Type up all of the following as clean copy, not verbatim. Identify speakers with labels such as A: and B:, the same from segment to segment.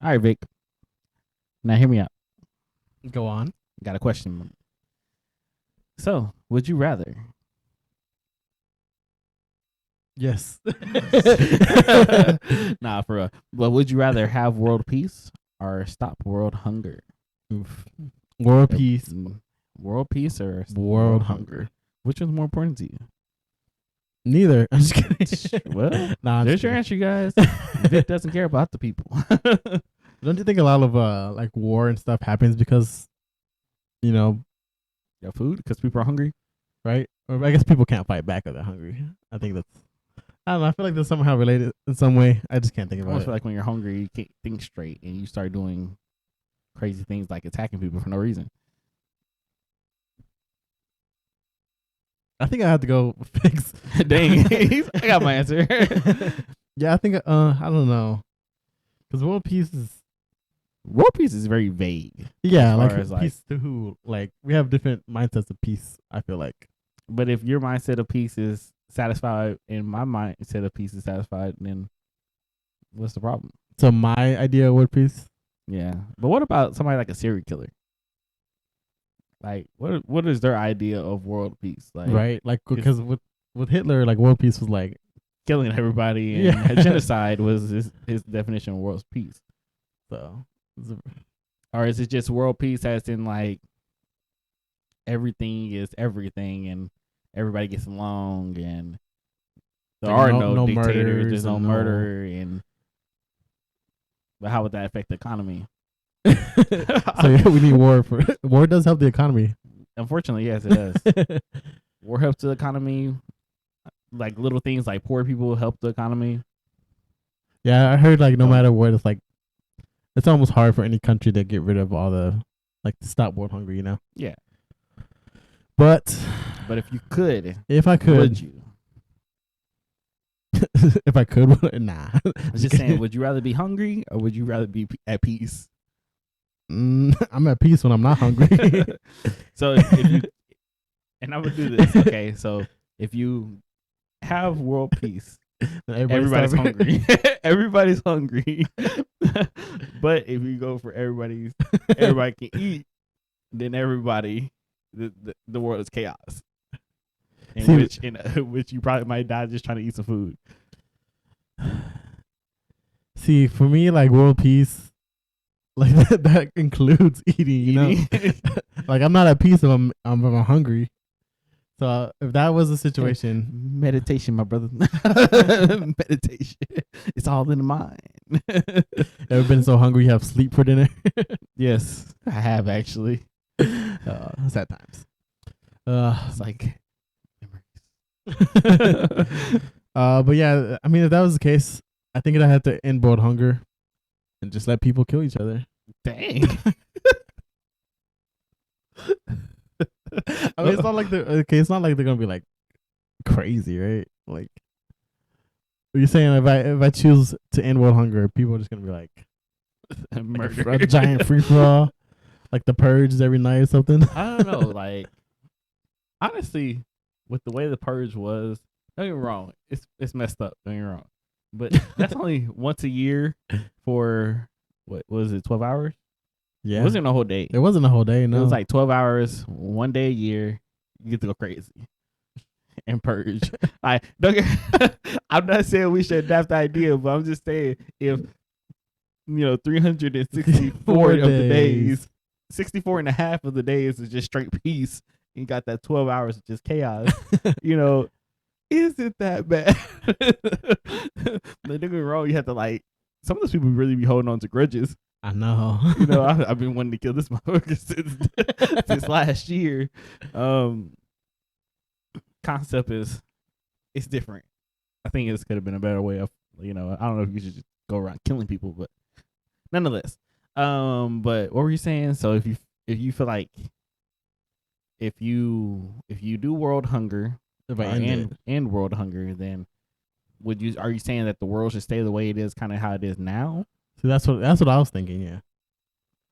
A: All right, Vic. Now hear me out.
B: Go on.
A: Got a question. So, would you rather?
B: Yes.
A: Nah, for real. But would you rather have world peace or stop world hunger?
B: Oof. World peace.
A: World peace or
B: World hunger.
A: Which one's more important to you?
B: Neither. I'm just kidding.
A: Well,
B: nah,
A: there's your answer, guys. Vic doesn't care about the people.
B: Don't you think a lot of like war and stuff happens because,
A: Yeah, food? Because people are hungry?
B: right? Or I guess people can't fight back if they're hungry. I think that's. I don't know. I feel like they're somehow related in some way. I just can't think
A: I
B: about
A: almost
B: it.
A: feel like when you're hungry, you can't think straight and you start doing crazy things like attacking people for no reason.
B: I think I have to go fix.
A: Dang, I got my answer.
B: Yeah, I think. I don't know. Because world peace is.
A: World peace is very vague.
B: Yeah,
A: as
B: like
A: far as,
B: peace to who? Like we have different mindsets of peace. I feel like.
A: But if your mindset of peace is satisfied and my mindset of peace is satisfied, then what's the problem?
B: So my idea of world peace.
A: Yeah. But what about somebody like a serial killer? Like, what is their idea of world peace? Like,
B: Right, like because with Hitler, like world peace was like
A: killing everybody and genocide was his definition of world peace.
B: So,
A: or is it just world peace as in like everything is everything and everybody gets along and there are no dictators, there's no murder, and but how would that affect the economy?
B: So yeah, we need war. War does help the economy.
A: Unfortunately, yes, it does. War helps the economy. Like little things like poor people help the economy.
B: Yeah, I heard like no matter what, it's like it's almost hard for any country to get rid of all the like to stop world hunger.
A: Yeah.
B: But
A: if you could,
B: if I could,
A: would you?
B: If I could, nah.
A: I was just saying, would you rather be hungry or would you rather be at peace?
B: I'm at peace when I'm not hungry.
A: So if you, and I would do this, okay? So if you have world peace, everybody's hungry. Everybody's hungry. But if you go for everybody can eat, then the world is chaos. In which you probably might die just trying to eat some food.
B: See, for me, like world peace, like that includes eating. Like I'm not at peace if I'm hungry. So if that was the situation,
A: meditation, my brother, meditation. It's all in the mind.
B: Ever been so hungry you have sleep for dinner?
A: Yes, I have actually.
B: Sad times.
A: It's like
B: but yeah, I mean, if that was the case, I think I had to end world hunger and just let people kill each other.
A: Dang.
B: I mean, it's not like it's not like they're gonna be like crazy, right? Like, you're saying if I choose to end world hunger, people are just gonna be like
A: murder,
B: a giant free for all, like the Purge every night or something.
A: I don't know. Like, honestly, with the way the Purge was, don't get me wrong, it's messed up. Don't get me wrong, but that's only once a year for what was it, 12 hours?
B: Yeah,
A: it wasn't a whole day.
B: It wasn't a whole day. No,
A: it was like 12 hours, one day a year. You get to go crazy and purge. I'm not saying we should adapt the idea, but I'm just saying if 364 of the days, 64 and a half of the days is just straight peace. You got that 12 hours of just chaos. Is it that bad? Don't get me wrong. You have to like some of those people really be holding on to grudges.
B: I know.
A: I've been wanting to kill this motherfucker since last year. Concept it's different. I think this could have been a better way of, I don't know if you should just go around killing people, but nonetheless. But what were you saying? So if you feel like if you do world hunger,
B: if I
A: end world hunger, then are you saying that the world should stay the way it is, kind of how it is now?
B: See, that's what I was thinking. Yeah.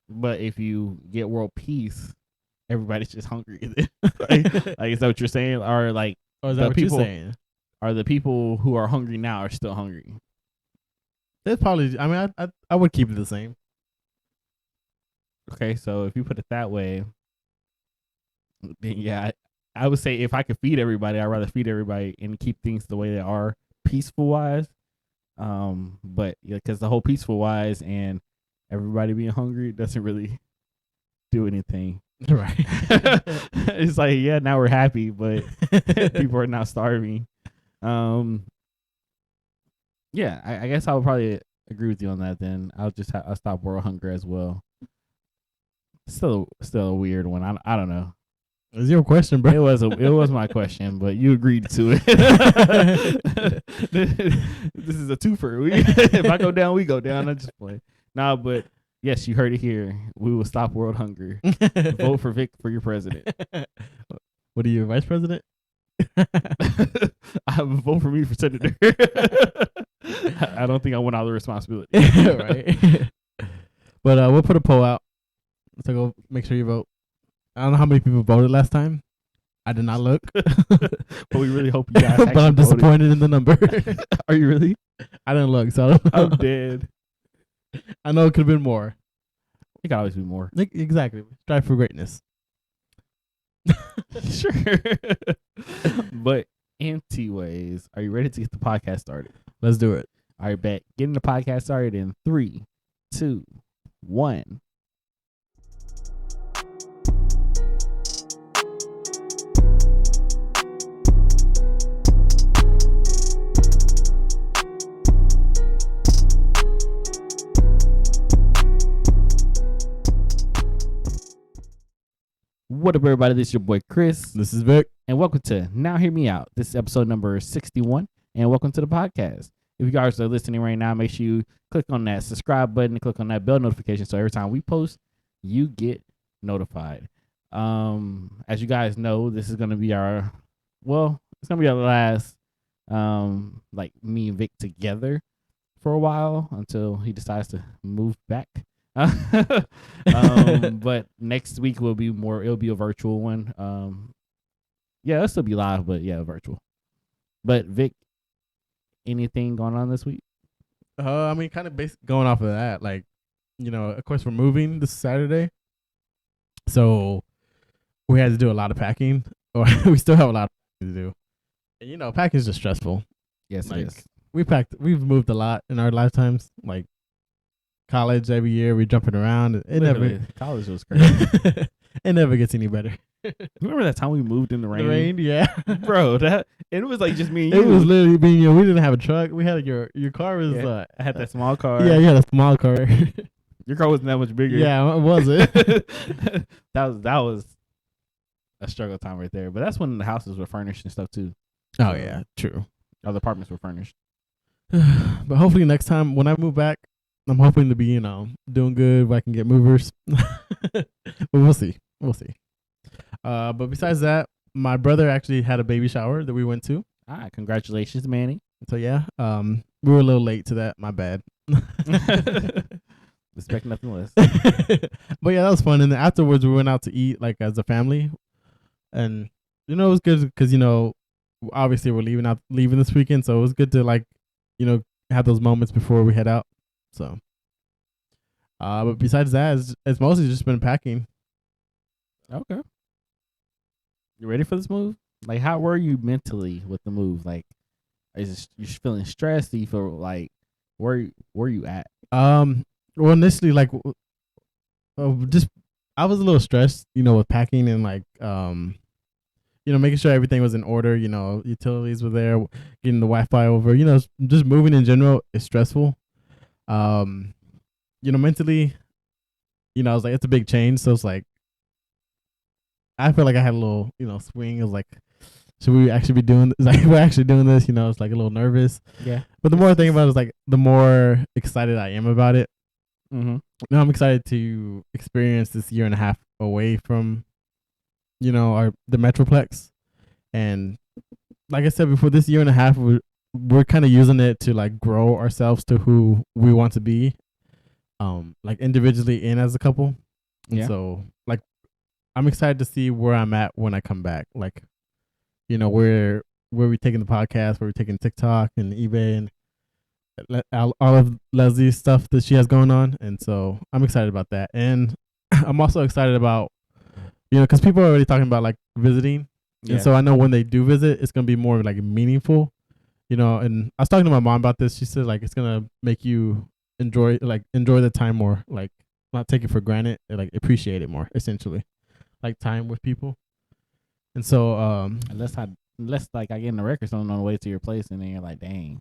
A: But if you get world peace, everybody's just hungry. like, is that what you're saying? Or like,
B: or is that what you're saying?
A: Are the people who are hungry now are still hungry?
B: It's probably. I mean, I would keep it the same.
A: Okay, so if you put it that way, then yeah, I would say if I could feed everybody, I'd rather feed everybody and keep things the way they are, peaceful wise. But yeah, because the whole peaceful wise and everybody being hungry doesn't really do anything.
B: Right.
A: It's like, yeah, now we're happy, but people are not starving. Yeah, I guess I would probably agree with you on that. Then I'll stop world hunger as well. Still a weird one. I don't know.
B: It's your question, bro.
A: It was my question, but you agreed to it. This is a twofer. If I go down, we go down. I just play. Nah, but yes, you heard it here. We will stop world hunger. Vote for Vic for your president.
B: What are you, vice president?
A: I would vote for me for senator. I don't think I want all the responsibility.
B: Right. But we'll put a poll out. So go make sure you vote. I don't know how many people voted last time. I did not look.
A: But we really hope you guys
B: but I'm disappointed in the number.
A: Are you really?
B: I didn't look, so I don't know.
A: I'm dead.
B: I know it could have been more.
A: It could always be more.
B: Exactly. Strive for greatness.
A: Sure. But anyways, are you ready to get the podcast started?
B: Let's do it.
A: All right, bet. Getting the podcast started in 3, 2, 1. What up, everybody? This is your boy Chris.
B: This is Vic.
A: And welcome to Now Hear Me Out. This is episode number 61. And welcome to the podcast. If you guys are listening right now, make sure you click on that subscribe button and click on that bell notification so every time we post, you get notified. As you guys know, this is going to be our last like me and Vic together for a while until he decides to move back. But next week it'll be a virtual one. Yeah, it'll still be live, but yeah, virtual. But Vic, anything going on this week?
B: I mean, kind of going off of that, like, of course we're moving this Saturday, so we had to do a lot of packing, or we still have a lot of packing to do. And packing is just stressful.
A: Yes,
B: like,
A: it is.
B: We've moved a lot in our lifetimes, like college every year we're jumping around.
A: College was crazy.
B: It never gets any better.
A: Remember that time we moved in the rain?
B: The rain, yeah.
A: Bro, it was like just me and you.
B: It was literally being we didn't have a truck. We had your car was
A: I had that small car.
B: Yeah, you had a small car.
A: Your car wasn't that much bigger.
B: Yeah, it wasn't.
A: that was a struggle time right there. But that's when the houses were furnished and stuff too.
B: Oh yeah, true.
A: All the apartments were furnished.
B: But hopefully next time when I move back, I'm hoping to be, doing good where I can get movers. But we'll see. But besides that, my brother actually had a baby shower that we went to.
A: Congratulations, Manny.
B: So yeah, we were a little late to that. My bad.
A: Expect nothing less.
B: But yeah, that was fun. And then afterwards, we went out to eat like as a family, and it was good because obviously we're leaving this weekend, so it was good to have those moments before we head out. So, but besides that, it's mostly just been packing.
A: Okay. You ready for this move? Like, how were you mentally with the move? Like, you feeling stressed? Do you feel like where you at?
B: Well, initially, like, just I was a little stressed, with packing and like, making sure everything was in order. Utilities were there, getting the Wi-Fi over. Just moving in general is stressful. Mentally, I was like, it's a big change. So it's like, I feel like I had a little, swing. It was like, should we actually be doing this? Like, we're actually doing this, it's like a little nervous.
A: Yeah.
B: But the more I think about it, it's like, the more excited I am about it.
A: Mm-hmm.
B: Now I'm excited to experience this year and a half away from, the Metroplex. And like I said before, this year and a half, we're kind of using it to like grow ourselves to who we want to be, like individually and as a couple.
A: Yeah.
B: And so like, I'm excited to see where I'm at when I come back. Like, where we taking the podcast, where we taking TikTok and eBay and all of Leslie's stuff that she has going on. And so I'm excited about that. And I'm also excited about, because people are already talking about like visiting. Yeah. And so I know when they do visit, it's going to be more like meaningful, and I was talking to my mom about this. She said like, it's going to make you enjoy the time more, like not take it for granted, like appreciate it more, essentially, like time with people. And so,
A: unless like I get in the record on the way to your place and then you're like, dang,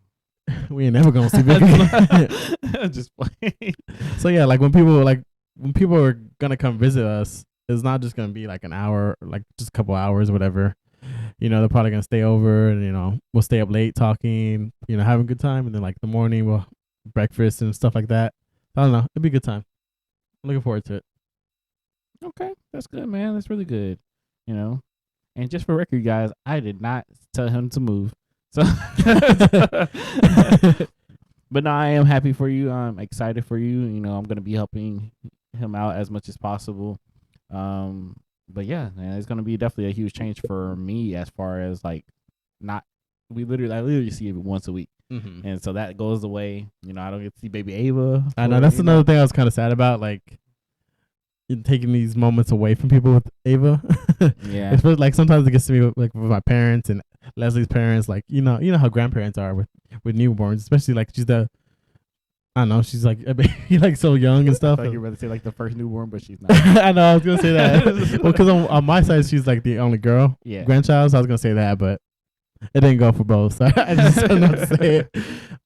B: we ain't never going to see Vicky.
A: Just playing.
B: So yeah, like when people are going to come visit us, it's not just going to be like an hour, like just a couple hours, whatever. They're probably going to stay over and, we'll stay up late talking, having a good time. And then like the morning, we'll breakfast and stuff like that. I don't know. It'll be a good time. I'm looking forward to it.
A: Okay. That's good, man. That's really good. And just for record, guys, I did not tell him to move. So, but no, I am happy for you. I'm excited for you. I'm going to be helping him out as much as possible. But yeah, man, it's gonna be definitely a huge change for me as far as like I literally see it once a week, and so that goes away. I don't get to see baby Ava.
B: I know that's another thing I was kind of sad about, like taking these moments away from people with Ava. Yeah, especially like sometimes it gets to me with my parents and Leslie's parents. Like you know how grandparents are with newborns, especially like she's the. I don't know. She's like a baby, like so young and stuff.
A: Like you're about to say like the first newborn, but she's not.
B: I know. I was gonna say that. Well, because on my side, she's like the only girl, grandchild. So I was gonna say that, but it didn't go for both. So I just don't know how to say it.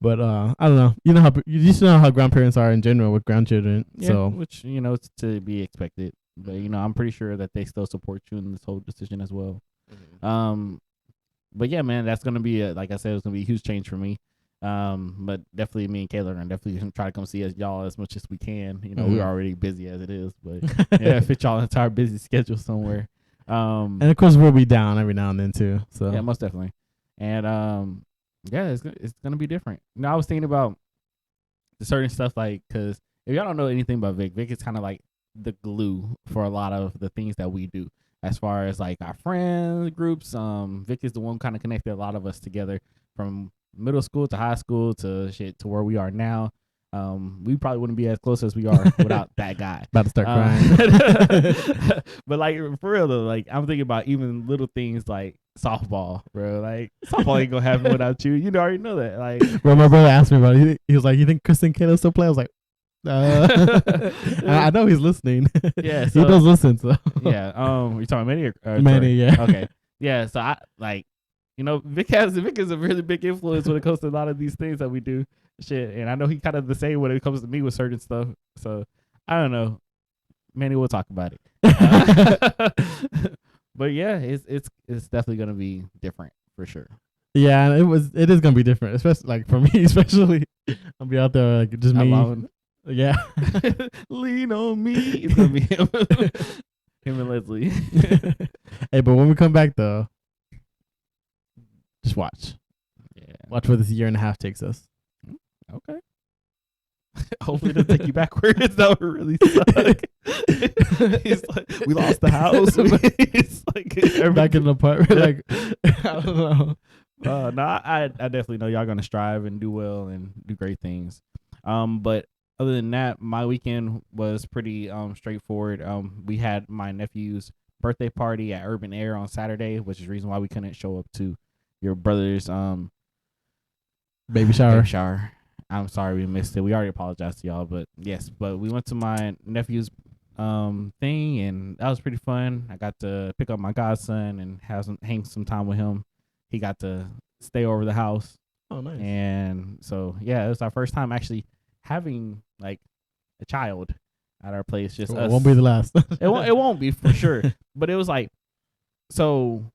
B: But I don't know. You just know how grandparents are in general with grandchildren.
A: Yeah,
B: so
A: which it's to be expected. But I'm pretty sure that they still support you in this whole decision as well. But yeah, man, that's gonna be like I said, it's gonna be a huge change for me. But definitely me and Kayla are definitely gonna try to come see y'all as much as we can. We're already busy as it is, but fit y'all entire busy schedule somewhere.
B: And of course we'll be down every now and then too. So
A: yeah, most definitely. And it's gonna be different. I was thinking about the certain stuff, like, because if y'all don't know anything about Vic is kind of like the glue for a lot of the things that we do as far as like our friends groups. Vic is the one kind of connected a lot of us together from middle school to high school to where we are now. We probably wouldn't be as close as we are without that guy.
B: About to start crying.
A: But like for real though, like I'm thinking about even little things like softball, bro. Like softball ain't gonna happen without you. You already know that. Like,
B: bro, my brother asked me about it. He was like, "You think Chris and Kayla still play?" I was like, I know he's listening.
A: Yeah,
B: so, he does listen. So
A: yeah. You're talking Manny or
B: Manny? Yeah.
A: Okay. Yeah. So I like. Vic is a really big influence when it comes to a lot of these things that we do. Shit, and I know he kind of the same when it comes to me with certain stuff. So I don't know, Manny. We'll talk about it. But yeah, it's definitely gonna be different for sure.
B: Yeah, it is gonna be different, especially like for me, especially I'll be out there like just me. Alone. Yeah,
A: lean on me. It's gonna be him and Leslie.
B: Hey, but when we come back though. Just watch.
A: Yeah.
B: Watch where this year and a half takes us.
A: Okay. Hopefully it doesn't take you backwards. That would really suck. He's like, we lost the house. It's like
B: back in the apartment. Like I don't know.
A: No, I definitely know y'all gonna strive and do well and do great things. But other than that, my weekend was pretty straightforward. We had my nephew's birthday party at Urban Air on Saturday, which is the reason why we couldn't show up to your brother's
B: baby shower.
A: I'm sorry we missed it. We already apologized to y'all, but yes, but we went to my nephew's thing, and that was pretty fun. I got to pick up my godson and hang some time with him. He got to stay over the house.
B: Oh, nice.
A: And so yeah, it was our first time actually having like a child at our place. Just us.
B: It won't be the last.
A: It won't be for sure. But it was like, so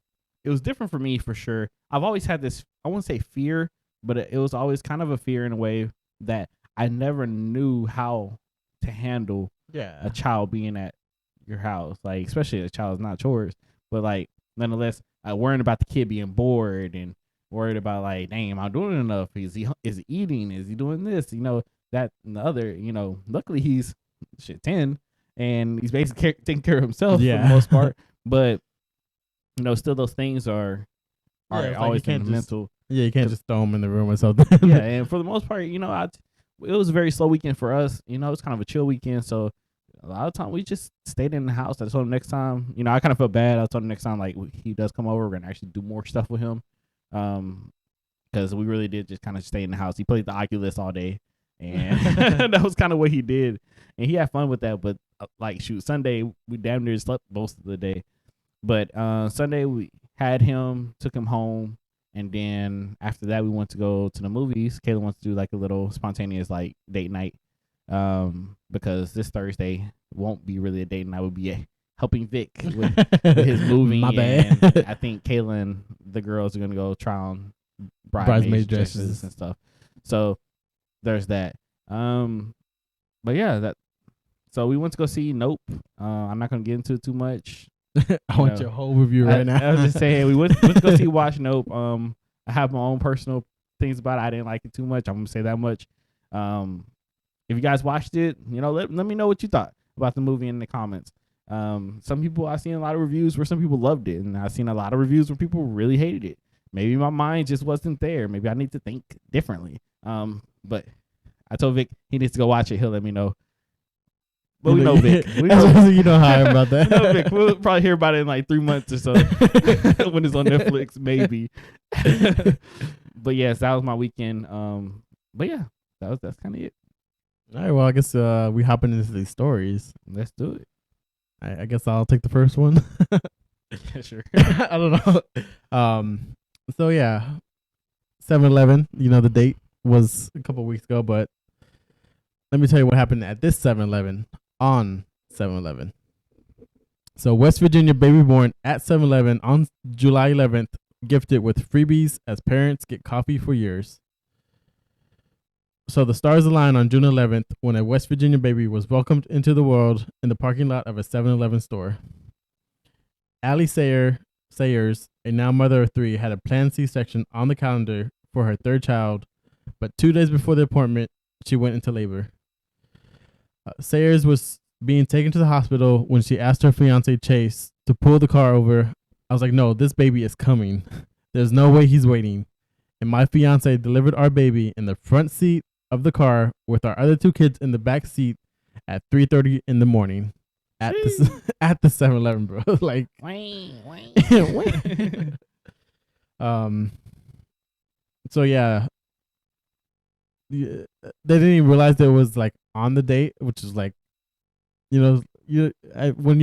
A: it was different for me for sure. I've always had this, I wouldn't say fear, but it was always kind of a fear in a way that I never knew how to handle a child being at your house. Like, especially a child is not yours, but like, nonetheless, worrying about the kid being bored and worried about like, dang, am I doing enough? Is he eating? Is he doing this? That and the other, luckily he's 10 and he's basically taking care of himself for the most part. But still those things are always in the mental.
B: Yeah, you can't just throw them in the room or something.
A: Yeah, and for the most part, it was a very slow weekend for us. It's kind of a chill weekend, so a lot of time we just stayed in the house. I told him next time, I kind of felt bad. I told him next time, like, he does come over, we're gonna actually do more stuff with him, because we really did just kind of stay in the house. He played the Oculus all day, and that was kind of what he did, and he had fun with that. But like, shoot, Sunday we damn near slept most of the day, but Sunday we had him, took him home, and then after that we went to go to the movies. Kayla wants to do like a little spontaneous like date night, because this Thursday won't be really a date night. Would be helping Vic with his moving.
B: My bad.
A: And I think Kayla and the girls are gonna go try on bridesmaid dresses and stuff. So there's that. But yeah, so we went to go see Nope. I'm not gonna get into it too much.
B: I want your whole review right now.
A: I was just saying, we went to go see Watch Nope. I have my own personal things about it. I didn't like it too much. I'm gonna say that much. If you guys watched it, let me know what you thought about the movie in the comments. Some people, I've seen a lot of reviews where some people loved it, and I've seen a lot of reviews where people really hated it. Maybe my mind just wasn't there. Maybe I need to think differently. But I told Vic he needs to go watch it. He'll let me know. But we know Vic.
B: You know how I am about that.
A: We know Vic. We'll probably hear about it in like 3 months or so when it's on Netflix, maybe. But yes, that was my weekend. But yeah, that's kind of it.
B: All right. Well, I guess we hopping into these stories.
A: Let's do it.
B: I guess I'll take the first one.
A: Yeah, sure.
B: I don't know. So yeah, 7-Eleven. The date was a couple weeks ago, but let me tell you what happened at this 7-Eleven on 7-Eleven. So West Virginia baby born at 7-Eleven on July 11th, gifted with freebies as parents get coffee for years. So the stars aligned on June 11th when a West Virginia baby was welcomed into the world in the parking lot of a 7-Eleven store. Allie Sayers, a now mother of 3, had a planned C-section on the calendar for her third child, but 2 days before the appointment, she went into labor. Sayers was being taken to the hospital when she asked her fiance Chase to pull the car over. I was like, no, this baby is coming. There's no way he's waiting. And my fiance delivered our baby in the front seat of the car with our other 2 kids in the back seat at 3:30 in the morning at the 7-Eleven, bro. Like, so yeah, they didn't even realize that it was like on the date, which is like, when you're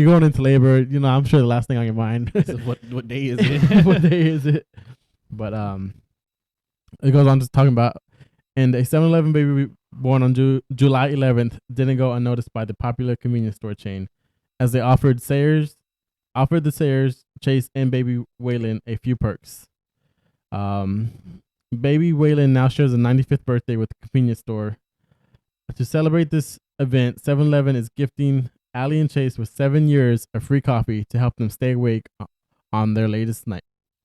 B: going into labor, I'm sure the last thing on your mind
A: is what day is it?
B: What day is it? But it goes on just talking about, and a 7-Eleven baby born on July 11th didn't go unnoticed by the popular convenience store chain, as they offered the Sayers, Chase, and baby Waylon a few perks. Baby Waylon now shares a 95th birthday with the convenience store. To celebrate this event, 7-Eleven is gifting Allie and Chase with 7 years of free coffee to help them stay awake on their latest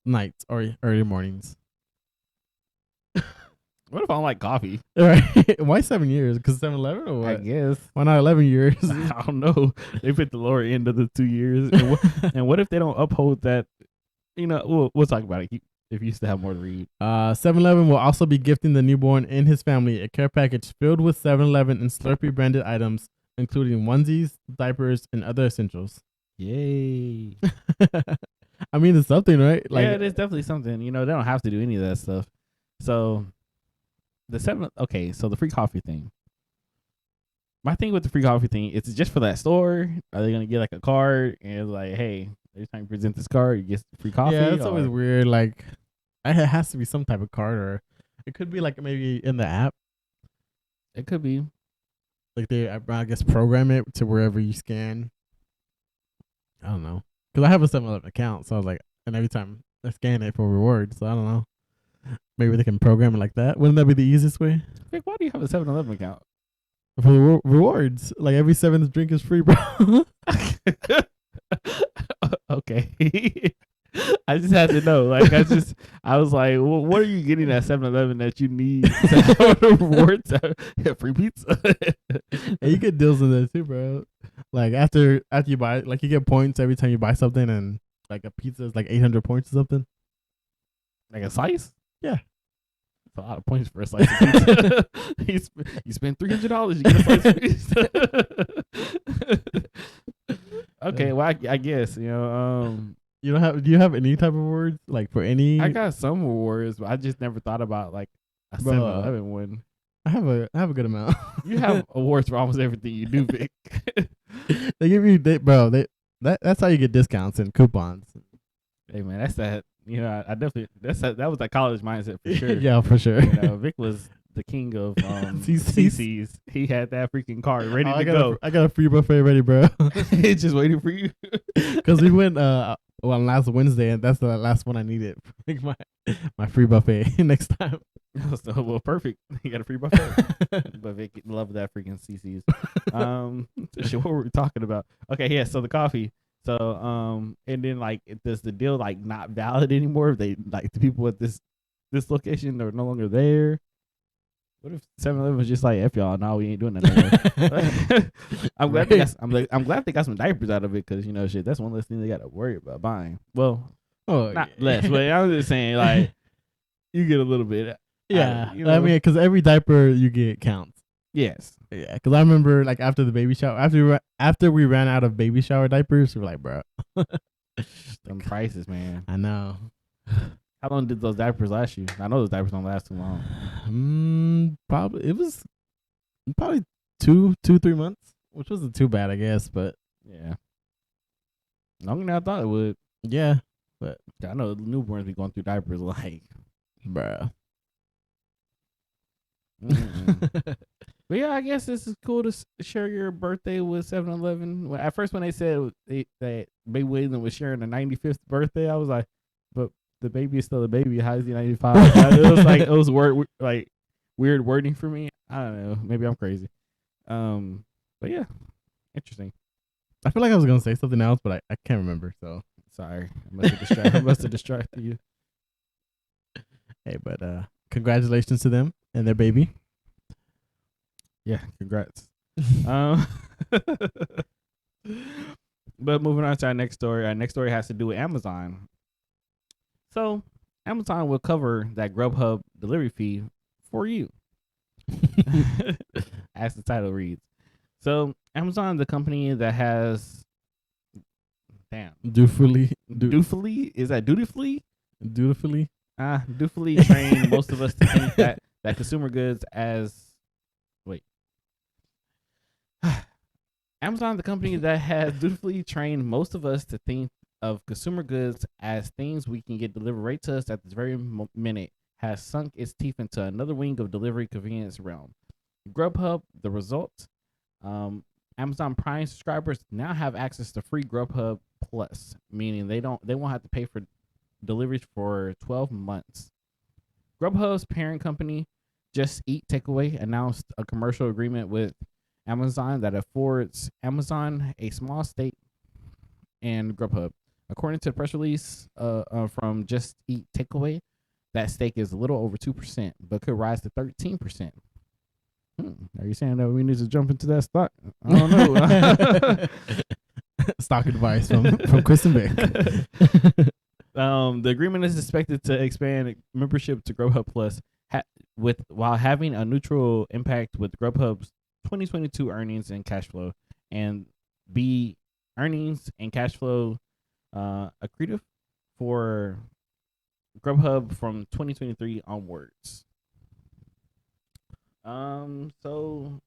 B: nights or early mornings.
A: What if I don't like coffee?
B: Right. Why 7 years? Because 7-Eleven or what?
A: I guess.
B: Why not 11 years?
A: I don't know. They put the lower end of the 2 years. And what if they don't uphold that? We'll talk about it if you still have more to read.
B: 7-Eleven will also be gifting the newborn and his family a care package filled with 7-Eleven and Slurpee branded items, including onesies, diapers, and other essentials.
A: Yay.
B: I mean, it's something, right?
A: Like, yeah, it is definitely something. They don't have to do any of that stuff. So the free coffee thing. My thing with the free coffee thing, is it just for that store? Are they gonna get like a card and it's like, hey, every time you present this card, you get free coffee?
B: Yeah, it's always weird. Like, it has to be some type of card, or it could be like maybe in the app.
A: It could be.
B: Like they, I guess, program it to wherever you scan. I don't know. Because I have a 7-Eleven account, so I was like, and every time I scan it for rewards, so I don't know. Maybe they can program it like that. Wouldn't that be the easiest way?
A: Like, why do you have a 7-Eleven account?
B: For the rewards. Like every 7th drink is free, bro.
A: Okay. I just had to know. Like, I was like, well, what are you getting at 7-Eleven that you need rewards? Free pizza.
B: And you get deals in there too, bro. Like after you buy, like you get points every time you buy something, and like a pizza is like 800 points or something.
A: Like a slice?
B: Yeah.
A: That's a lot of points for a slice of pizza. You spend $300, you get a slice of pizza. Okay, well, I guess
B: you don't have. Do you have any type of words like for any?
A: I got some awards, but I just never thought about like a 7-Eleven one.
B: I have a good amount.
A: You have awards for almost everything you do, Vic.
B: They give you, that's how you get discounts and coupons.
A: Hey man, that's that. I definitely that was that college mindset for sure.
B: Yeah, for sure.
A: Vic was the king of CCs. He had that freaking card ready to go.
B: I got a free buffet ready, bro.
A: It's just waiting for you.
B: Because we went last Wednesday, and that's the last one I needed. My free buffet next time.
A: So, well, perfect. You got a free buffet. But Vic loved that freaking CCs. So what were we talking about? Okay, yeah. So the coffee. So and then like, does the deal like not valid anymore? If they like the people at this location, they're no longer there. What if 7-Eleven was just like, F y'all, no, we ain't doing that no more. I'm glad they got some diapers out of it, because shit, that's one less thing they got to worry about buying. Well, not less, but I'm just saying, like, you get a little bit.
B: Yeah, I mean, because every diaper you get counts.
A: Yes.
B: Yeah, because I remember like after the baby shower, after we ran out of baby shower diapers, we were like, bro,
A: them prices, man.
B: I know.
A: How long did those diapers last you? I know those diapers don't last too long.
B: Probably it was probably 2-3 months, which wasn't too bad, I guess. But
A: yeah, longer than I thought it would.
B: Yeah, but
A: I know newborns be going through diapers like,
B: bruh.
A: But yeah, I guess this is cool to share your birthday with 7-Eleven. At first, when they said that Baby Waylon was sharing the 95th birthday, I was like, but the baby is still a baby. How is he 95? It was weird wording for me. I don't know. Maybe I'm crazy. But yeah, interesting.
B: I feel like I was gonna say something else, but I can't remember. So
A: sorry, I must have distracted you.
B: Hey, but congratulations to them and their baby.
A: Yeah, congrats. But moving on to our next story. Our next story has to do with Amazon. So Amazon will cover that Grubhub delivery fee for you, as the title reads. So Amazon, the company that has,
B: dutifully
A: is that dutifully
B: dutifully
A: trained most of us to think that consumer goods as Amazon, the company that has dutifully trained most of us to think of consumer goods as things we can get delivered right to us at this very minute, has sunk its teeth into another wing of delivery convenience realm. Grubhub, the result. Amazon Prime subscribers now have access to free Grubhub Plus, meaning they won't have to pay for deliveries for 12 months. Grubhub's parent company, Just Eat Takeaway, announced a commercial agreement with Amazon that affords Amazon a small stake in Grubhub. According to the press release from Just Eat Takeaway, that stake is a little over 2%, but could rise to 13%. Are you saying that we need to jump into that stock? I don't know.
B: Stock advice from Chris and Vic.
A: The agreement is expected to expand membership to Grubhub Plus while having a neutral impact with Grubhub's 2022 earnings and cash flow, and be earnings and cash flow accretive for Grubhub from 2023 onwards. So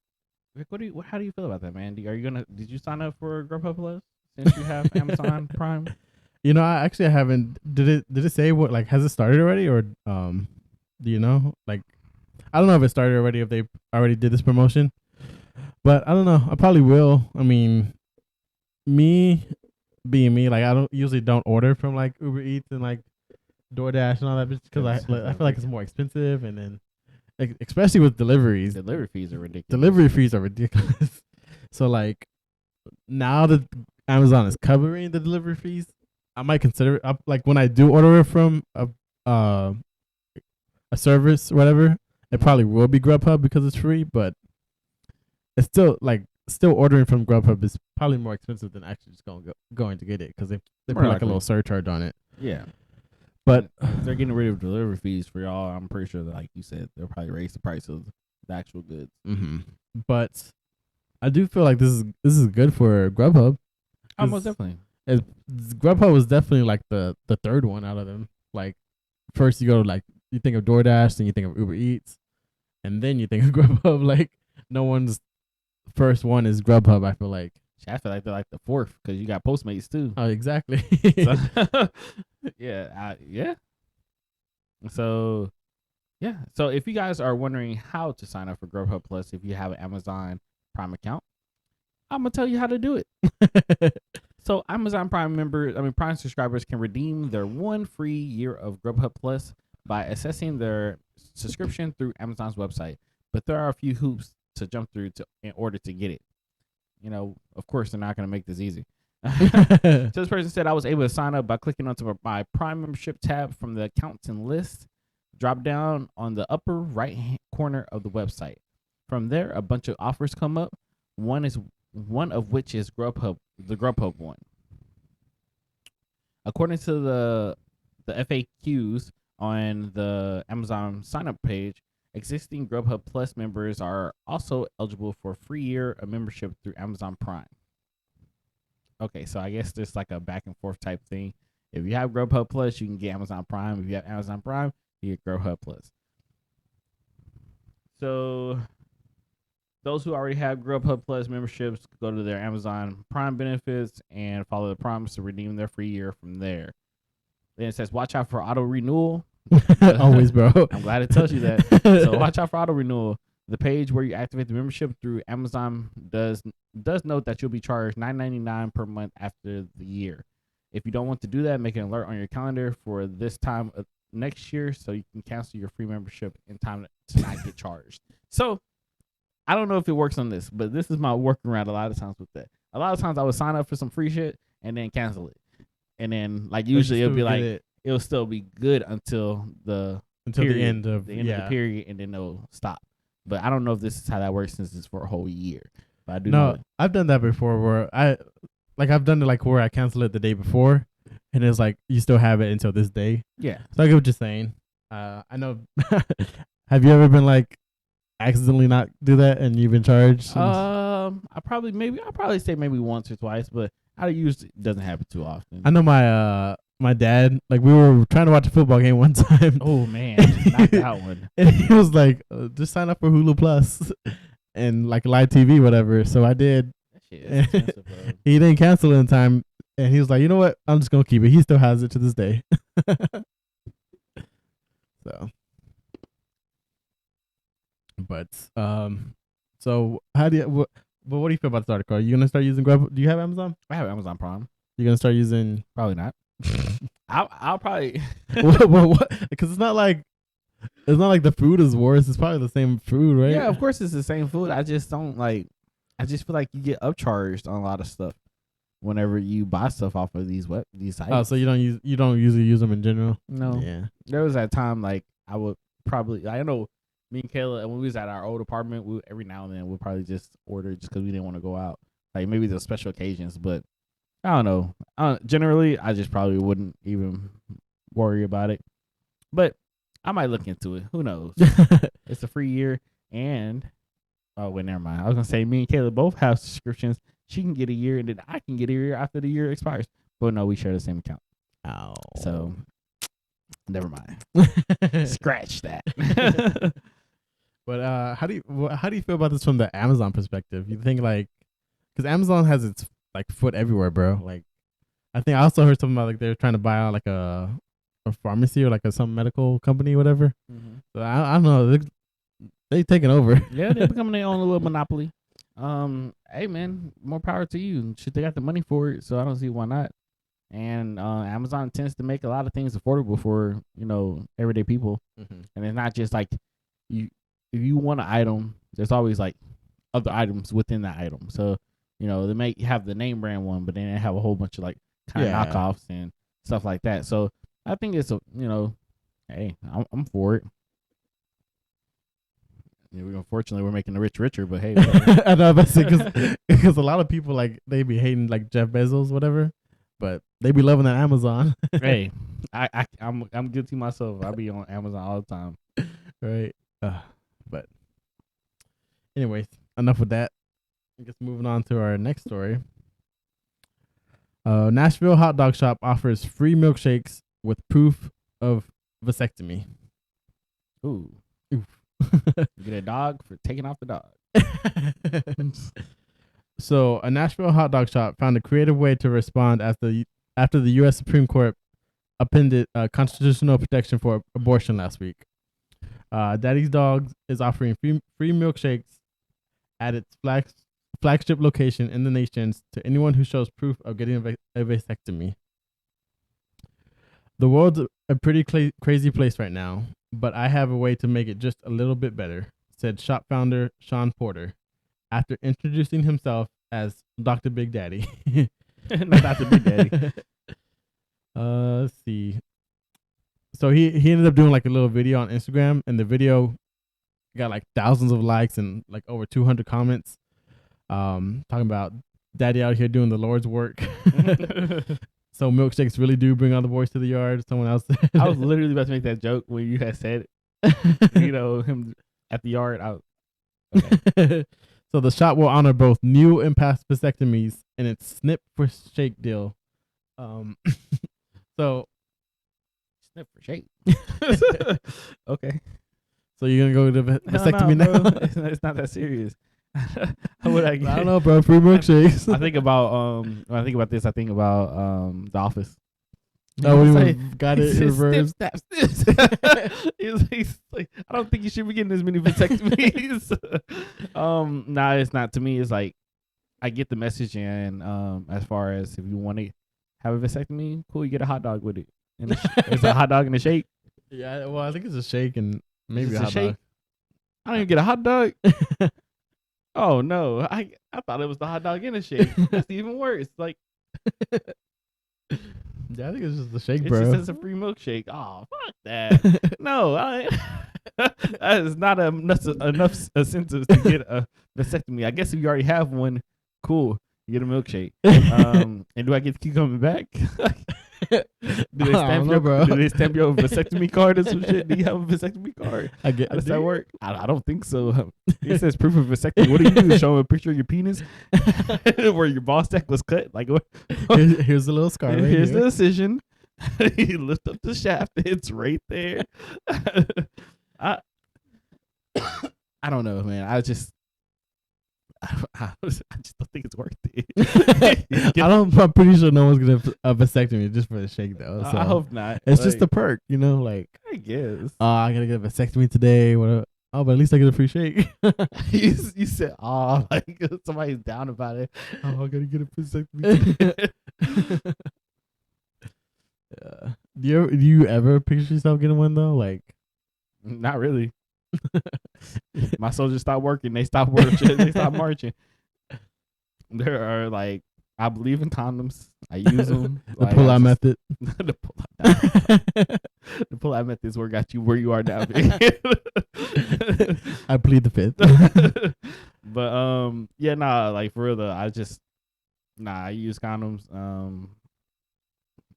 A: Rick, how do you feel about that, man? Did you sign up for Grubhub Plus since you have Amazon Prime?
B: I haven't. Did it say what, like, has it started already, or do you know? Like, I don't know if it started already, if they already did this promotion. But I don't know. I probably will. I mean, me being me, like, I don't order from like Uber Eats and like DoorDash and all that, because I feel like it's more expensive, and then especially with deliveries,
A: delivery fees are ridiculous.
B: So like, now that Amazon is covering the delivery fees, I might consider it. Like, when I do order it from a service or whatever, it probably will be Grubhub because it's free, but it's still ordering from Grubhub is probably more expensive than actually just going to get it, because they put like a little surcharge on it.
A: Yeah,
B: but
A: if they're getting rid of delivery fees for y'all, I'm pretty sure that, like you said, they'll probably raise the price of the actual goods.
B: Mm-hmm. But I do feel like this is good for Grubhub.
A: Almost definitely.
B: Grubhub was definitely like the third one out of them. Like first you go like you think of DoorDash, then you think of Uber Eats, and then you think of Grubhub. Like no one's first one is Grubhub. I feel like.
A: I feel like they're like the fourth because you got Postmates too.
B: Oh, exactly.
A: So, yeah. So, yeah. So if you guys are wondering how to sign up for Grubhub Plus, if you have an Amazon Prime account, I'm gonna tell you how to do it. So Amazon Prime subscribers can redeem their 1 free year of Grubhub Plus by accessing their subscription through Amazon's website. But there are a few hoops to jump through in order to get it. Of course, they're not going to make this easy. So this person said, I was able to sign up by clicking onto my Prime membership tab from the accounts and list, drop down on the upper right corner of the website. From there, a bunch of offers come up. One of which is Grubhub, the Grubhub one. According to the FAQs on the Amazon sign-up page, existing Grubhub Plus members are also eligible for a free year of membership through Amazon Prime. Okay, so I guess there's like a back and forth type thing. If you have Grubhub Plus, you can get Amazon Prime. If you have Amazon Prime, you get Grubhub Plus. So those who already have Grubhub Plus memberships go to their Amazon Prime benefits and follow the promise to redeem their free year from there. Then it says, watch out for auto renewal.
B: Always, bro.
A: I'm glad it tells you that. So watch out for auto renewal. The page where you activate the membership through Amazon does note that you'll be charged $9.99 per month after the year. If you don't want to do that, make an alert on your calendar for this time of next year so you can cancel your free membership in time to not get charged. So I don't know if it works on this, but this is my workaround a lot of times with that. A lot of times I would sign up for some free shit and then cancel it. And then like usually it'll be like it'll still be good until the end of the period, and then it'll stop. But I don't know if this is how that works since it's for a whole year. But I do know.
B: I've done that before where I've done it like where I cancel it the day before, and it's like you still have it until this day.
A: Yeah.
B: So I get what you're saying. I know. Have you ever been like accidentally not do that and you've been charged?
A: I'll probably say maybe once or twice, but I usually doesn't happen too often.
B: I know my dad, like we were trying to watch a football game one time.
A: Oh man, not that one.
B: And he was like, just sign up for Hulu Plus and like live TV, whatever. So I did.
A: That shit is expensive, bro.
B: He didn't cancel it in time, and he was like, you know what? I'm just gonna keep it. He still has it to this day. So, but so how do you? What do you feel about this article? Are you gonna start using Grub? Do you have Amazon?
A: I have Amazon Prime.
B: You're gonna start using?
A: Probably not. I'll probably
B: what? Because it's not like the food is worse. It's probably the same food, right?
A: Yeah, of course it's the same food. I just don't like. I just feel like you get upcharged on a lot of stuff whenever you buy stuff off of these sites.
B: Oh, so you don't usually use them in general?
A: No.
B: Yeah.
A: There was that time like I would probably I know me and Kayla, when we was at our old apartment, every now and then we'll probably just order just because we didn't want to go out. Like maybe there's special occasions, but I don't know. Generally, I just probably wouldn't even worry about it. But I might look into it. Who knows? It's a free year. And, oh, wait, never mind. I was going to say me and Kayla both have subscriptions. She can get a year, and then I can get a year after the year expires. But no, we share the same account.
B: Oh.
A: So, never mind. Scratch that.
B: But how do you feel about this from the Amazon perspective? You think like, because Amazon has its like foot everywhere, bro. Like, I think I also heard something about like they're trying to buy out like a pharmacy or like some medical company, whatever. Mm-hmm. So I don't know. They taking over.
A: Yeah, they're becoming their own little monopoly. Hey man, more power to you. Shit, they got the money for it, so I don't see why not. And Amazon tends to make a lot of things affordable for everyday people. Mm-hmm. And it's not just like if you want an item, there's always like other items within that item. So, they may have the name brand one, but then they have a whole bunch of like kind of knockoffs and stuff like that. So I think it's hey, I'm for it. Unfortunately, we're making the rich richer, but hey.
B: I know, but because a lot of people like they be hating like Jeff Bezos, whatever, but they be loving that Amazon.
A: Hey, I'm guilty myself. I be on Amazon all the time.
B: Right. But anyways, enough with that. I guess moving on to our next story. Nashville hot dog shop offers free milkshakes with proof of vasectomy.
A: Ooh.
B: Oof.
A: You get a dog for taking off the dog.
B: So, a Nashville hot dog shop found a creative way to respond after the U.S. Supreme Court appended constitutional protection for abortion last week. Daddy's Dogs is offering free milkshakes at its flagship location in the nation to anyone who shows proof of getting a vasectomy. The world's a pretty crazy place right now, but I have a way to make it just a little bit better, said shop founder Sean Porter, after introducing himself as Dr. Big Daddy.
A: Not Dr. Big Daddy.
B: Let's see. So he ended up doing like a little video on Instagram, and the video got like thousands of likes and like over 200 comments. Talking about daddy out here doing the Lord's work. So milkshakes really do bring all the boys to the yard. Someone else said.
A: I was literally about to make that joke when you had said it. You know, him at the yard. Okay.
B: So the shop will honor both new and past vasectomies in its snip for shake deal. So
A: snip for shake. Okay.
B: So you're gonna go to the vasectomy now?
A: It's not that serious. How would I
B: don't know, bro. Free milkshakes.
A: I think about when I think about this, I think about The Office.
B: Oh, we got it in reverse.
A: He's like, I don't think you should be getting as many vasectomies. Nah, it's not. To me, it's like I get the message, and as far as if you want to have a vasectomy, cool, you get a hot dog with it. And it's a hot dog and a shake.
B: Yeah, well, I think it's a shake and maybe a hot
A: shake.
B: dog.
A: I don't even get a hot dog. Oh no, I thought it was the hot dog and a shake. That's even worse. Like,
B: yeah, I think it's just a shake,
A: it
B: bro.
A: It just says a free milkshake. Oh, fuck that. No, that is not enough incentive to get a vasectomy. I guess if you already have one, cool, you get a milkshake. And do I get to keep coming back? Do they stamp your vasectomy card or some shit? Do you have a vasectomy card? How does that work? I don't think so. It says proof of vasectomy. What do you do? Show a picture of your penis where your ball sack was cut? Like what?
B: Here's a little scar. Right
A: here's the incision. You lift up the shaft. It's right there. I don't know, man. I just don't think it's worth it.
B: I'm pretty sure no one's gonna have a vasectomy just for the shake though. So
A: I hope not.
B: It's just a perk, you know. Like
A: I guess.
B: I gotta get a vasectomy today. Whatever. Oh, but at least I get a free shake.
A: you said, oh, like somebody's down about it. Oh, I gotta get a vasectomy.
B: Do you ever picture yourself getting one though? Like,
A: not really. My soldiers stopped working. They stopped working. They stopped marching. There are like, I believe in condoms. I use them.
B: The pull-out method.
A: The pull-out method is where you are now.
B: I plead the fifth.
A: But yeah, nah, like for real though, I use condoms.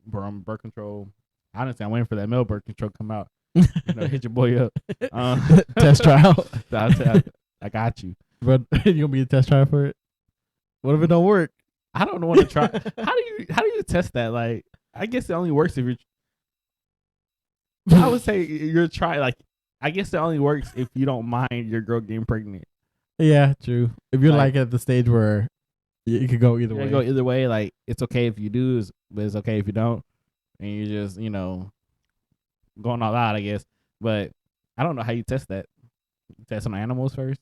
A: Birth control. Honestly, I'm waiting for that male birth control to come out. Hit your boy up.
B: Test trial.
A: I got you.
B: But you gonna be a test trial for it? What if it don't work?
A: I don't want to try. How do you test that? Like, I guess it only works if you're. I would say you're trying. Like, I guess it only works if you don't mind your girl getting pregnant.
B: Yeah, true. If you're like at the stage where it could go either way.
A: Go either way. Like, it's okay if you do, but it's okay if you don't, and you're just going all out, I guess. But I don't know how you test that. You test on animals first.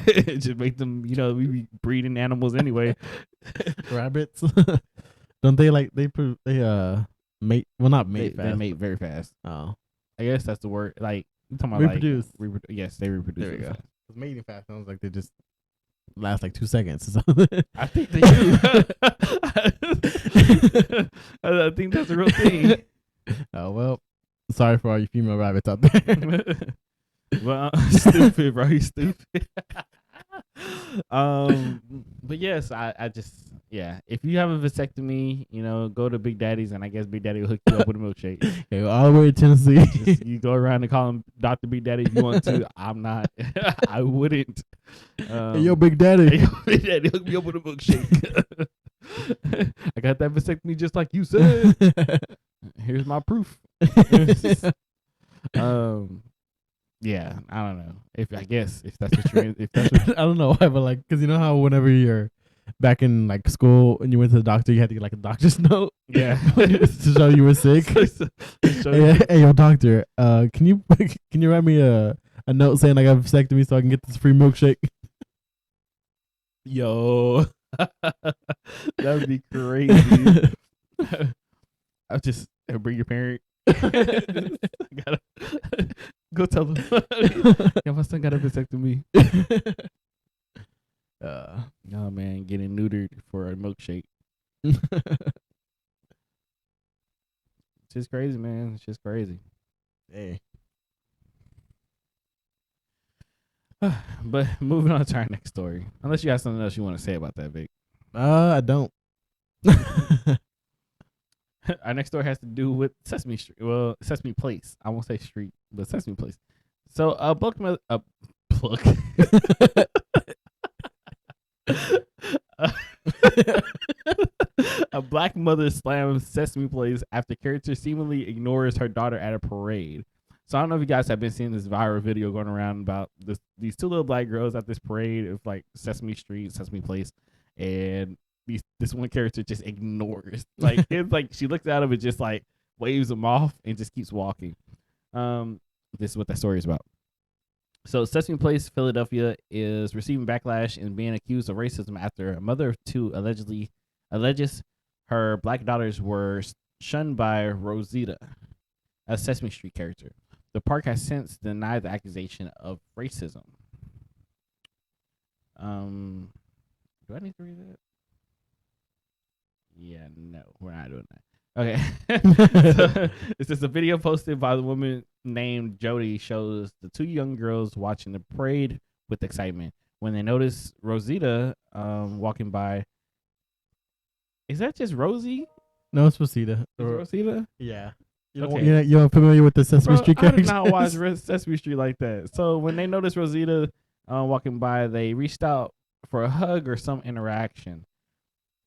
A: Just make them, we be breeding animals anyway.
B: Rabbits. Don't they mate? Well, not mate fast.
A: They mate very fast.
B: Oh,
A: I guess that's the word. Like, you talking about
B: reproduce.
A: Yes, they reproduce.
B: There we go. Mating fast sounds like they just last like 2 seconds or something.
A: I think they do. I think that's a real thing.
B: Oh well, sorry for all you female rabbits out there.
A: Well, stupid, bro. You stupid. But yes, I just if you have a vasectomy, go to Big Daddy's, and I guess Big Daddy will hook you up with a milkshake.
B: Okay, all the way to Tennessee.
A: You go around and call him Dr. Big Daddy if you want to. I'm not. I wouldn't.
B: Hey, yo, Big Daddy.
A: Hey, yo, Big Daddy, hook me up with a milkshake. I got that vasectomy just like you said. Here's my proof. Yeah, I don't know. If that's what you're if that's what
B: I don't know why, but like, because you know how whenever you're back in like school and you went to the doctor, you had to get like a doctor's note.
A: Yeah.
B: To show you were sick. Hey, yo, doctor, can you write me a note saying I got a vasectomy so I can get this free milkshake?
A: Yo, that would be crazy. I'll just bring your parent. Gotta go tell them. Yeah, my son got a vasectomy. Oh man, getting neutered for a milkshake. It's just crazy, man. It's just crazy.
B: Hey.
A: But moving on to our next story. Unless you got something else you want to say about that, Vic.
B: I don't.
A: Our next story has to do with Sesame Street. Well, Sesame Place. I won't say street, but Sesame Place. So a black mother slams Sesame Place after character seemingly ignores her daughter at a parade. So I don't know if you guys have been seeing this viral video going around about these two little black girls at this parade of like Sesame Street, Sesame Place, and this one character just ignores. Like it's like she looks at him and just like waves them off and just keeps walking. This is what that story is about. So Sesame Place, Philadelphia, is receiving backlash and being accused of racism after a mother of two alleges her black daughters were shunned by Rosita, a Sesame Street character. The park has since denied the accusation of racism. Do I need to read that? Yeah, no, we're not doing that. Okay. So, it's just a video posted by the woman named Jody shows the two young girls watching the parade with excitement when they notice Rosita walking by. Is that just Rosie?
B: No, it's Rosita.
A: Rosita?
B: Yeah. You're familiar with the Sesame Street characters?
A: I did not watch Sesame Street like that. So when they noticed Rosita walking by, they reached out for a hug or some interaction.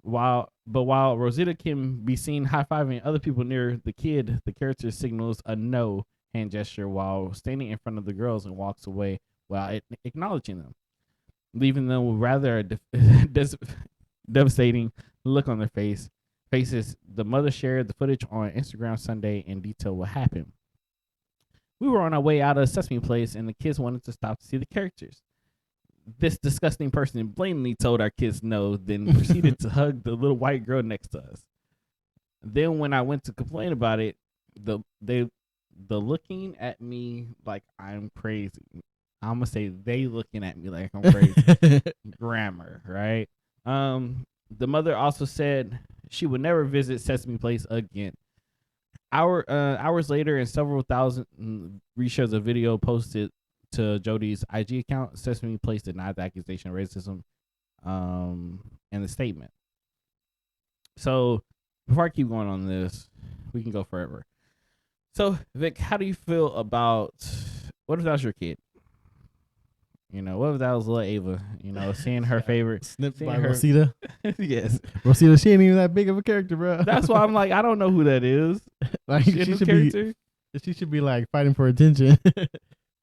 A: While Rosita can be seen high-fiving other people near the kid, the character signals a no hand gesture while standing in front of the girls and walks away while acknowledging them, leaving them with rather a devastating look on their faces. The mother shared the footage on Instagram Sunday and detailed what happened. We were on our way out of Sesame Place and the kids wanted to stop to see the characters. This disgusting person blatantly told our kids no, then proceeded to hug the little white girl next to us. Then when I went to complain about it, the looking at me like I'm crazy. I'm gonna say they looking at me like I'm crazy. Grammar, right? The mother also said she would never visit Sesame Place again. Hours later, and several thousand reshares of video posted to Jody's IG account, Sesame Place denied the accusation of racism in the statement. So before I keep going on this, we can go forever. So Vic, how do you feel about, what if that was your kid? You know, what if that was little Ava? You know, seeing her favorite
B: snipped by Rosita.
A: Yes,
B: Rosita, she ain't even that big of a character, bro.
A: That's why I'm like, I don't know who that is.
B: Like she should be like fighting for attention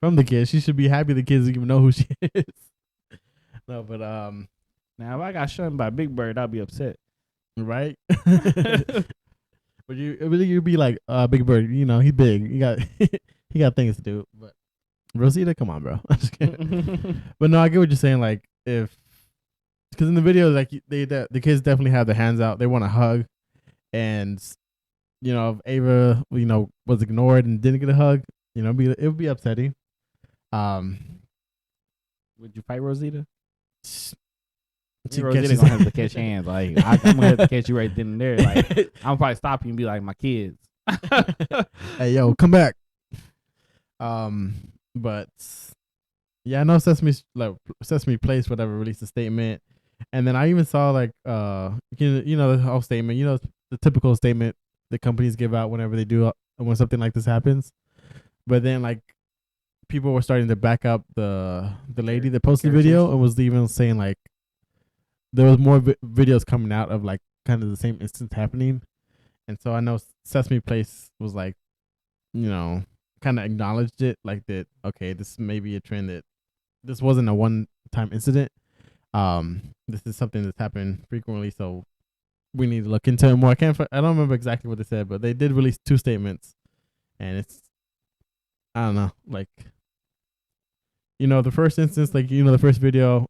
B: from the kids. She should be happy the kids even know who she is. No, but
A: now if I got shunned by Big Bird, I'd be upset,
B: right? But you'd be like, Big Bird, you know, he's big. He got things to do. But Rosita, come on, bro. I'm just kidding. But no, I get what you're saying. Like, because in the video, like the kids definitely have their hands out. They want to hug, and you know, if Ava, you know, was ignored and didn't get a hug, you know, it would be upsetting.
A: Would you fight Rosita?
B: Rosita's
A: gonna have to catch hands. Like I'm gonna have to catch you right then and there. Like I'm probably stop you and be like, my kids.
B: Hey, yo, come back. But yeah, I know Sesame Place, whatever, released a statement, and then I even saw like you know the whole statement, you know, the typical statement that companies give out whenever they do when something like this happens. But then like people were starting to back up the lady that posted the video and was even saying like there was more videos coming out of like kind of the same instance happening, and so I know Sesame Place was like, kind of acknowledged it, like that. Okay, this may be a trend that this wasn't a one-time incident. This is something that's happened frequently, so we need to look into it more. I don't remember exactly what they said, but they did release 2 statements, and it's, I don't know, like, the first instance, like, the first video.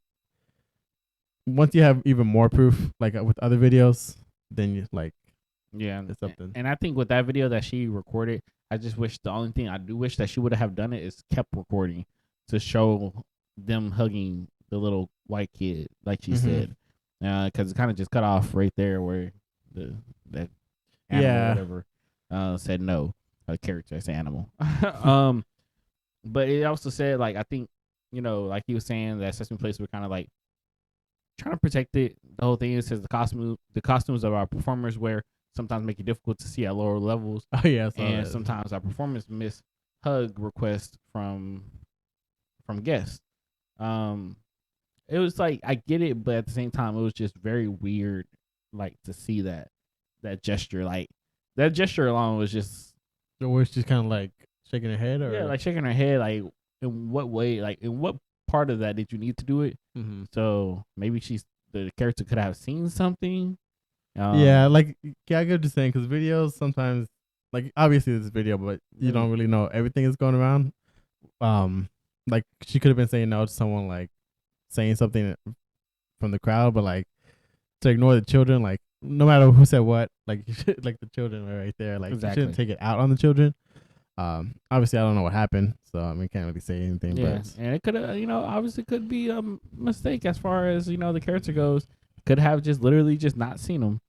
B: Once you have even more proof, like with other videos, then you like, it's something.
A: And I think with that video that she recorded, I just wish the only thing I do wish that she would have done it is kept recording to show them hugging the little white kid, like she said, because it kind of just cut off right there where that animal whatever said no, a character, it's an animal. But it also said, like, I think, like he was saying that Sesame Place were kind of like trying to protect it. The whole thing is, says the costumes of our performers wear sometimes make it difficult to see at lower levels.
B: Oh yeah,
A: and sometimes our performers miss hug requests from guests. It was like, I get it, but at the same time, it was just very weird, like, to see that gesture. Like, that gesture alone was just.
B: So where she's kind of like shaking her head, or
A: like shaking her head. Like, in what way? Like, in what part of that did you need to do it?
B: Mm-hmm.
A: So maybe the character could have seen something.
B: I get what you're saying, because videos sometimes, like, obviously this video, but you don't really know everything is going around. Like, she could have been saying no to someone, like saying something from the crowd, but like to ignore the children, like no matter who said what, like like the children were right there, like you shouldn't take it out on the children. Obviously I don't know what happened, so I mean, can't really say anything.
A: Yeah,
B: but
A: and it could have, obviously could be a mistake as far as the character goes. Could have just literally just not seen them.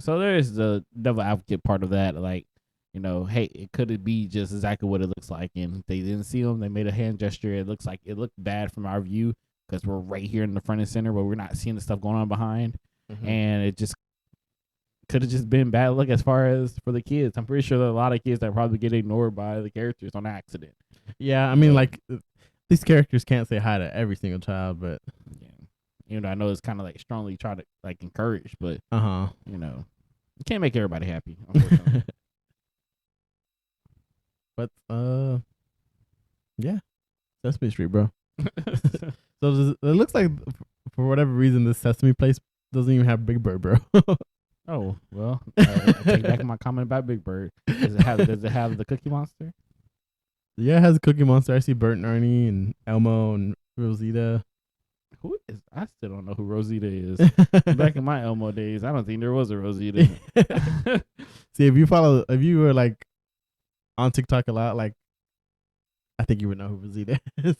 A: So there is the devil advocate part of that, like, hey, it could be just exactly what it looks like, and they didn't see them. They made a hand gesture. It looked bad from our view because we're right here in the front and center, but we're not seeing the stuff going on behind, and it just could have just been bad luck as far as for the kids. I'm pretty sure there are a lot of kids that probably get ignored by the characters on accident.
B: Yeah, I mean, like, these characters can't say hi to every single child, but
A: I know it's kind of like strongly try to like encourage, but you can't make everybody happy, unfortunately.
B: But yeah, Sesame Street, bro. So it looks like for whatever reason this Sesame Place doesn't even have Big Bird, bro.
A: Oh well, I take back my comment about Big Bird. Does it have the Cookie Monster?
B: Yeah, it has a Cookie Monster. I see Bert and Ernie and Elmo and Rosita.
A: Who is? I still don't know who Rosita is. Back in my Elmo days, I don't think there was a Rosita.
B: See, if you were like on TikTok a lot, like, I think you would know who Rosita is.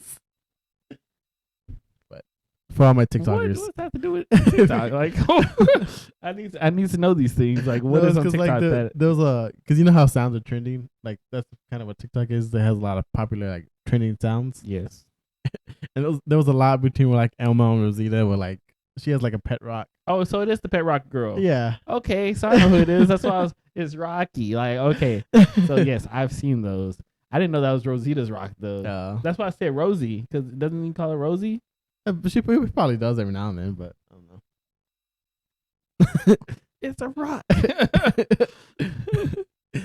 B: But for all my TikTokers,
A: what does that have to do with TikTok? Like, I need to know these things. Like, what is on TikTok?
B: Like there was because you know how sounds are trending. Like, that's kind of what TikTok is. It has a lot of popular like trending sounds.
A: Yes.
B: And there was a lot between like Elmo and Rosita, where like she has like a pet rock.
A: Oh, so it is the pet rock girl.
B: Yeah.
A: Okay, so I know who it is. That's why it's Rocky. Like, okay. So yes, I've seen those. I didn't know that was Rosita's rock though. That's why I said Rosie, because doesn't he call her Rosie?
B: But she probably does every now and then, but I don't know.
A: It's a rock.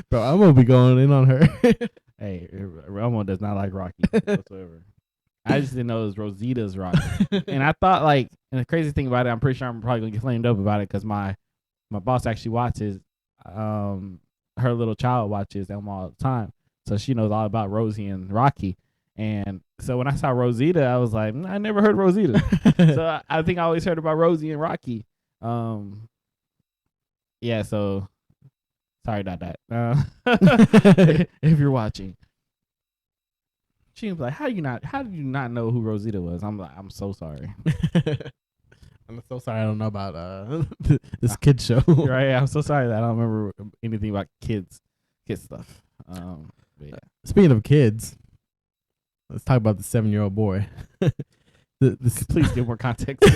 B: Bro, I'm gonna be going in on her.
A: Hey, Elmo does not like Rocky whatsoever. I just didn't know it was Rosita's rock. And I thought, like, and the crazy thing about it, I'm pretty sure I'm probably gonna get flamed up about it, because my boss actually watches, her little child watches Elmo all the time, so she knows all about Rosie and Rocky. And so when I saw Rosita, I was like, I never heard Rosita. So I think I always heard about Rosie and Rocky. Yeah, so sorry about that. If you're watching. She was like, how did you not know who Rosita was? I'm like, I'm so sorry.
B: I'm so sorry I don't know about this kid show.
A: Right, I'm so sorry that I don't remember anything about kids stuff. Yeah.
B: Speaking of kids, let's talk about the 7-year-old boy.
A: Please give more context.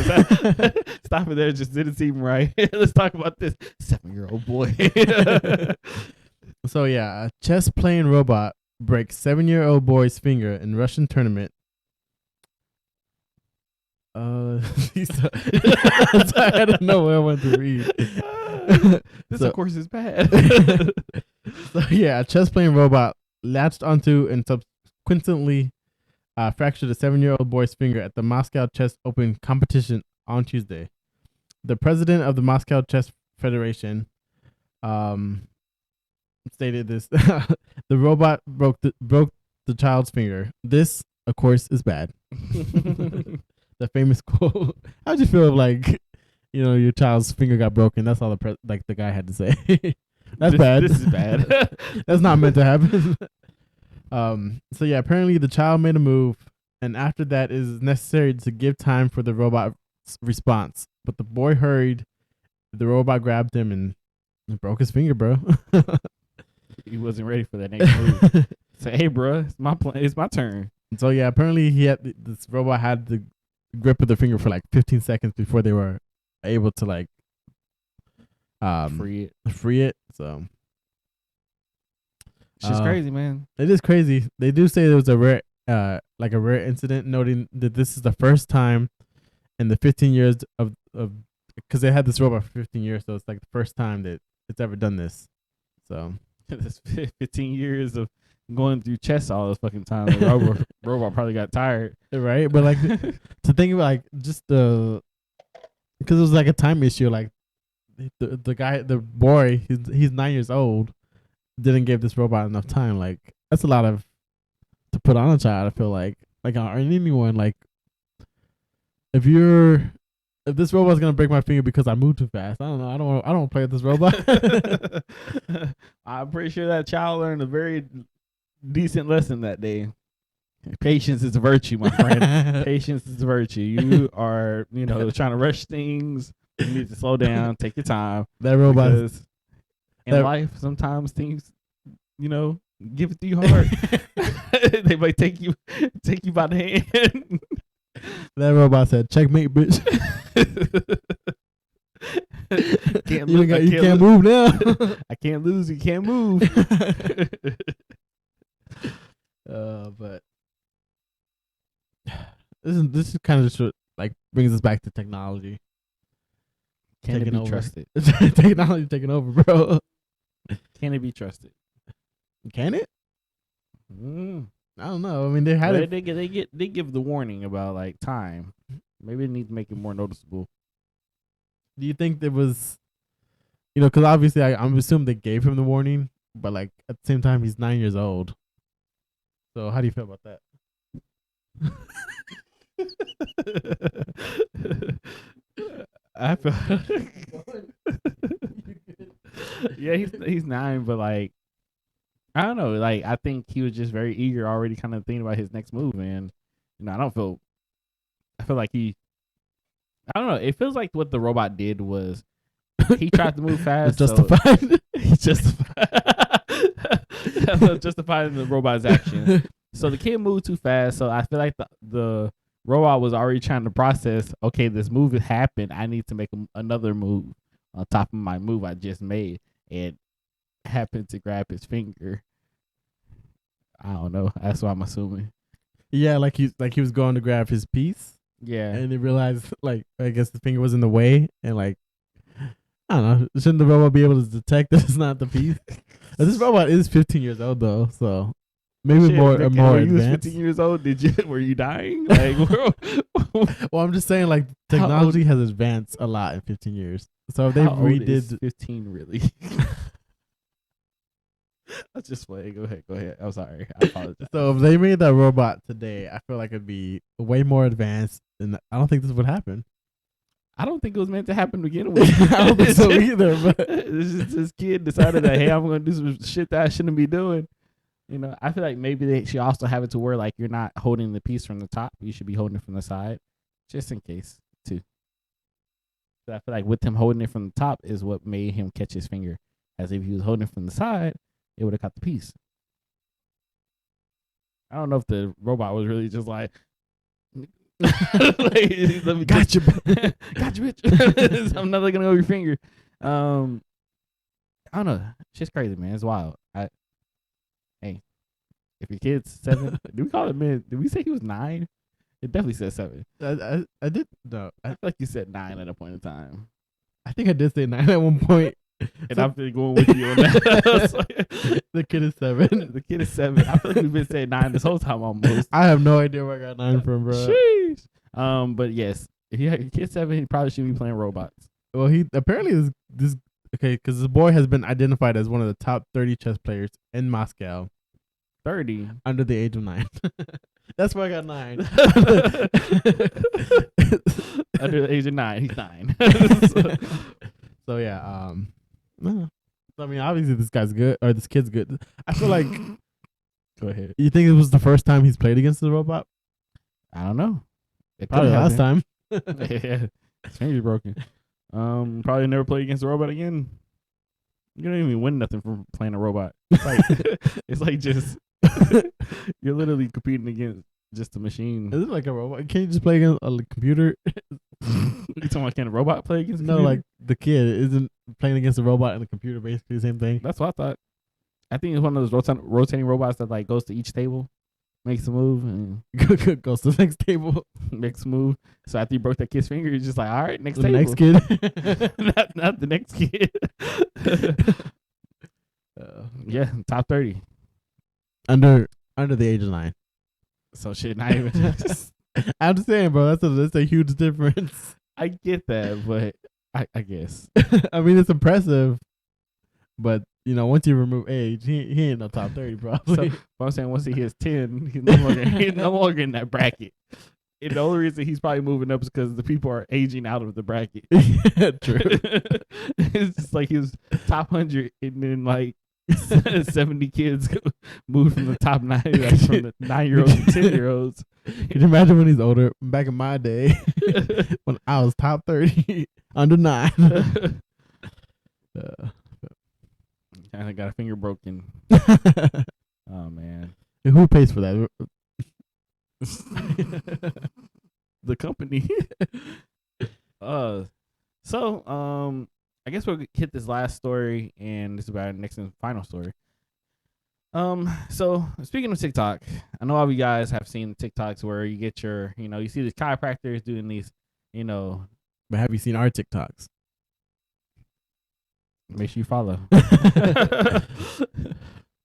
A: Stop it there. It just didn't seem right. Let's talk about this 7-year-old boy.
B: So yeah, a chess playing robot breaks 7-year-old boy's finger in Russian tournament. Sorry, I don't know what I want to read.
A: This, of course, is bad.
B: So yeah, a chess playing robot latched onto and subsequently fractured a 7-year-old boy's finger at the Moscow Chess Open competition on Tuesday. The president of the Moscow Chess Federation stated this: the robot broke the child's finger. This, of course, is bad. The famous quote. How'd you feel like, your child's finger got broken? That's all the guy had to say. That's bad.
A: This is bad.
B: That's not meant to happen. So yeah, apparently the child made a move, and after that, it is necessary to give time for the robot's response. But the boy hurried. The robot grabbed him and broke his finger, bro.
A: He wasn't ready for that next move. Say, hey, bro, it's my turn.
B: So yeah, apparently this robot had the grip of the finger for like 15 seconds before they were able to like
A: free
B: it. So
A: it's just crazy, man.
B: It is crazy. They do say there was a rare incident, noting that this is the first time in the 15 years of because they had this robot for 15 years, so it's like the first time that it's ever done this. So
A: this 15 years of going through chess all this fucking time, the robot probably got tired,
B: right? But like to think about like just because it was like a time issue, like the boy, he's 9 years old, didn't give this robot enough time. Like that's a lot to put on a child. I feel like or anyone, like if this robot's gonna break my finger because I moved too fast, I don't know. I don't want to play with this robot.
A: I'm pretty sure that child learned a very decent lesson that day. Patience is a virtue, my friend. Patience is a virtue. You are, trying to rush things. You need to slow down, take your time.
B: That robot.
A: Because in life, sometimes things, give it to you hard. They might take you by the hand.
B: That robot said, "Checkmate, bitch." You can't move now.
A: I can't lose. You can't move.
B: But this is kind of just like brings us back to technology.
A: Can it be trusted?
B: Technology taking over, bro.
A: Can it be trusted?
B: Can it? I don't know. I mean, they had
A: They give the warning about like time. Maybe they need to make it more noticeable.
B: Do you think there was, because obviously I'm assuming they gave him the warning, but like at the same time he's 9 years old. So how do you feel about that?
A: I feel yeah, he's 9, but like I don't know. Like I think he was just very eager, already kind of thinking about his next move, and I feel like I don't know. It feels like what the robot did was he tried to move fast.
B: Justified.
A: He justified the robot's action. So the kid moved too fast. So I feel like the robot was already trying to process. Okay, this move happened. I need to make another move on top of my move I just made, and happened to grab his finger. I don't know. That's what I'm assuming.
B: Yeah, like he was going to grab his piece.
A: Yeah,
B: and he realized I guess the finger was in the way, and I don't know. Shouldn't the robot be able to detect that it's not the piece? This robot is 15 years old though, so maybe more advanced.
A: You was 15 years old. Were you dying? Like,
B: well, I'm just saying technology has advanced a lot in 15 years. So if they redid
A: 15 really. That's just playing. Go ahead. I'm sorry. I apologize.
B: So if they made that robot today, I feel like it'd be way more advanced, and I don't think this would happen.
A: I don't think it was meant to happen to begin with.
B: I don't think so either. But
A: this kid decided that, hey, I'm going to do some shit that I shouldn't be doing. I feel like maybe they should also have it to where you're not holding the piece from the top. You should be holding it from the side, just in case too. So I feel like with him holding it from the top is what made him catch his finger. As if he was holding it from the side, it would have caught the piece. I don't know if the robot was really just like let me gotcha, bitch. I'm not looking over your finger. I don't know. Shit's crazy, man. It's wild. Hey, if your kid's 7, do we call it man? Did we say he was 9? It definitely said 7.
B: I did no.
A: I feel like you said 9 at a point in time.
B: I think I did say 9 at one point.
A: And I've been going with you on that.
B: The kid is 7.
A: The kid is 7. I feel like we've been saying 9 this whole time almost.
B: I have no idea where I got 9 from, bro.
A: Sheesh. But yes, if he had a kid 7, he probably shouldn't be playing robots.
B: Well, he apparently is this okay because this boy has been identified as one of the top 30 chess players in Moscow.
A: 30
B: under the age of 9. That's why I got 9.
A: Under the age of 9, he's 9.
B: So yeah, no. So, I mean, obviously this guy's good or this kid's good. I feel like.
A: Go ahead.
B: You think it was the first time he's played against the robot?
A: I don't know.
B: Probably last time.
A: Yeah, it's maybe broken. Probably never play against a robot again. You don't even win nothing from playing a robot. It's like, it's like just you're literally competing against just a machine.
B: Is it like a robot? Can't you just play against a computer?
A: You talking about can a robot play against a
B: No,
A: computer?
B: like the kid isn't playing against a robot and the computer basically the same thing.
A: That's what I thought. I think it's one of those rotating robots that like goes to each table, makes a move, and
B: goes to the next table,
A: makes a move. So after you broke that kid's finger, you're just like, all right, next
B: the
A: table.
B: next kid.
A: not the next kid. Yeah, top 30
B: under the age of 9.
A: So shit, not even.
B: I'm just saying, bro. That's a huge difference.
A: I get that, but I guess.
B: I mean, it's impressive, but you know, once you remove age, he ain't no top 30 probably.
A: So, but I'm saying once he hits 10, he's no longer in that bracket. And the only reason he's probably moving up is because the people are aging out of the bracket.
B: Yeah, true.
A: It's just like he was top 100, and then like 70 kids moved from the top 9, like from the 9-year-olds to 10-year-olds.
B: Can you imagine when he's older? Back in my day, when I was top 30, under 9.
A: And I got a finger broken. Oh man.
B: And who pays for that?
A: The company. So I guess we'll hit this last story, and this is about our next and final story. So speaking of TikTok, I know all of you guys have seen TikToks where you get your, you see these chiropractors doing these,
B: But have you seen our TikToks?
A: Make sure you follow.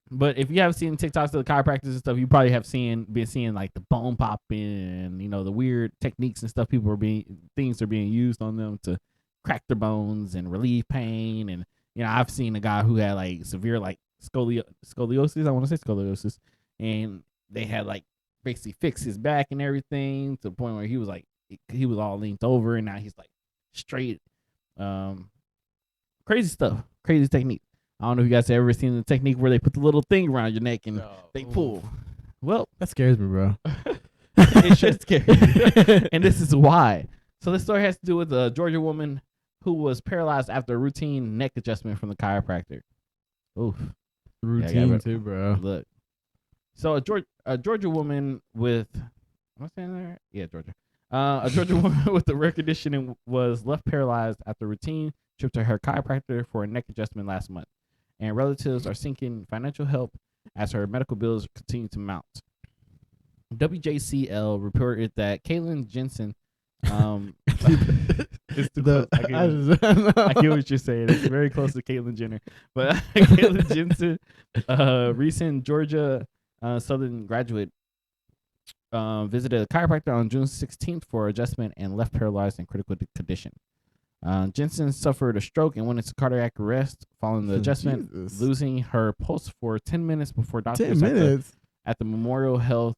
A: But if you haven't seen TikToks of the chiropractors and stuff, you probably have been seeing like the bone popping and the weird techniques and stuff. Things are being used on them to crack their bones and relieve pain. And I've seen a guy who had like severe like scoliosis. I want to say scoliosis, and they had like basically fixed his back and everything to the point where he was all leaned over, and now he's like straight. Crazy stuff, crazy technique. I don't know if you guys have ever seen the technique where they put the little thing around your neck and they pull. Well,
B: that scares me, bro.
A: It should scare you. And this is why. So this story has to do with a Georgia woman who was paralyzed after a routine neck adjustment from the chiropractor. Oof.
B: Routine too, bro.
A: Look. So a Georgia woman with, am I saying that right? Yeah, Georgia. A Georgia woman with a rare condition was left paralyzed after a routine trip to her chiropractor for a neck adjustment last month, and relatives are seeking financial help as her medical bills continue to mount. WJCL reported that Caitlin Jensen, it's too close. I get what you're saying. It's very close to Caitlyn Jenner, but Caitlin Jensen, recent Georgia Southern graduate, visited a chiropractor on June 16th for adjustment and left paralyzed in critical condition. Jensen suffered a stroke and went into cardiac arrest following the adjustment, losing her pulse for 10 minutes before doctors at the Memorial Health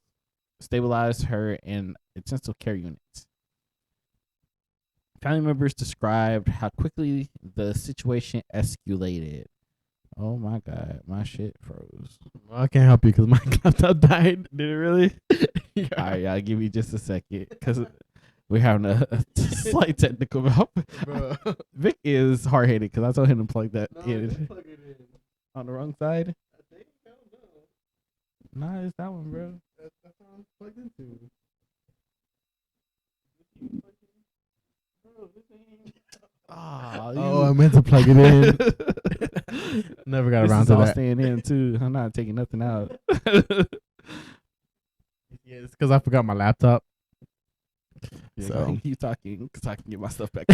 A: stabilized her in intensive care units. Family members described how quickly the situation escalated. Oh my God, my shit froze.
B: Well, I can't help you because my laptop died.
A: Did it really? Yeah. All right, I'll give you just a second because we're having a slight technical problem. Vic is hard-headed because I told him to plug that in. Plug it in. On the wrong side? I think, I don't know. Nah, it's that one, bro. That's what I'm plugged into.
B: Oh, I meant to plug it in. Never got around to that.
A: Staying in too. I'm not taking nothing out.
B: Yeah, it's because I forgot my laptop
A: Yeah,
B: So
A: keep talking because I can get my stuff back.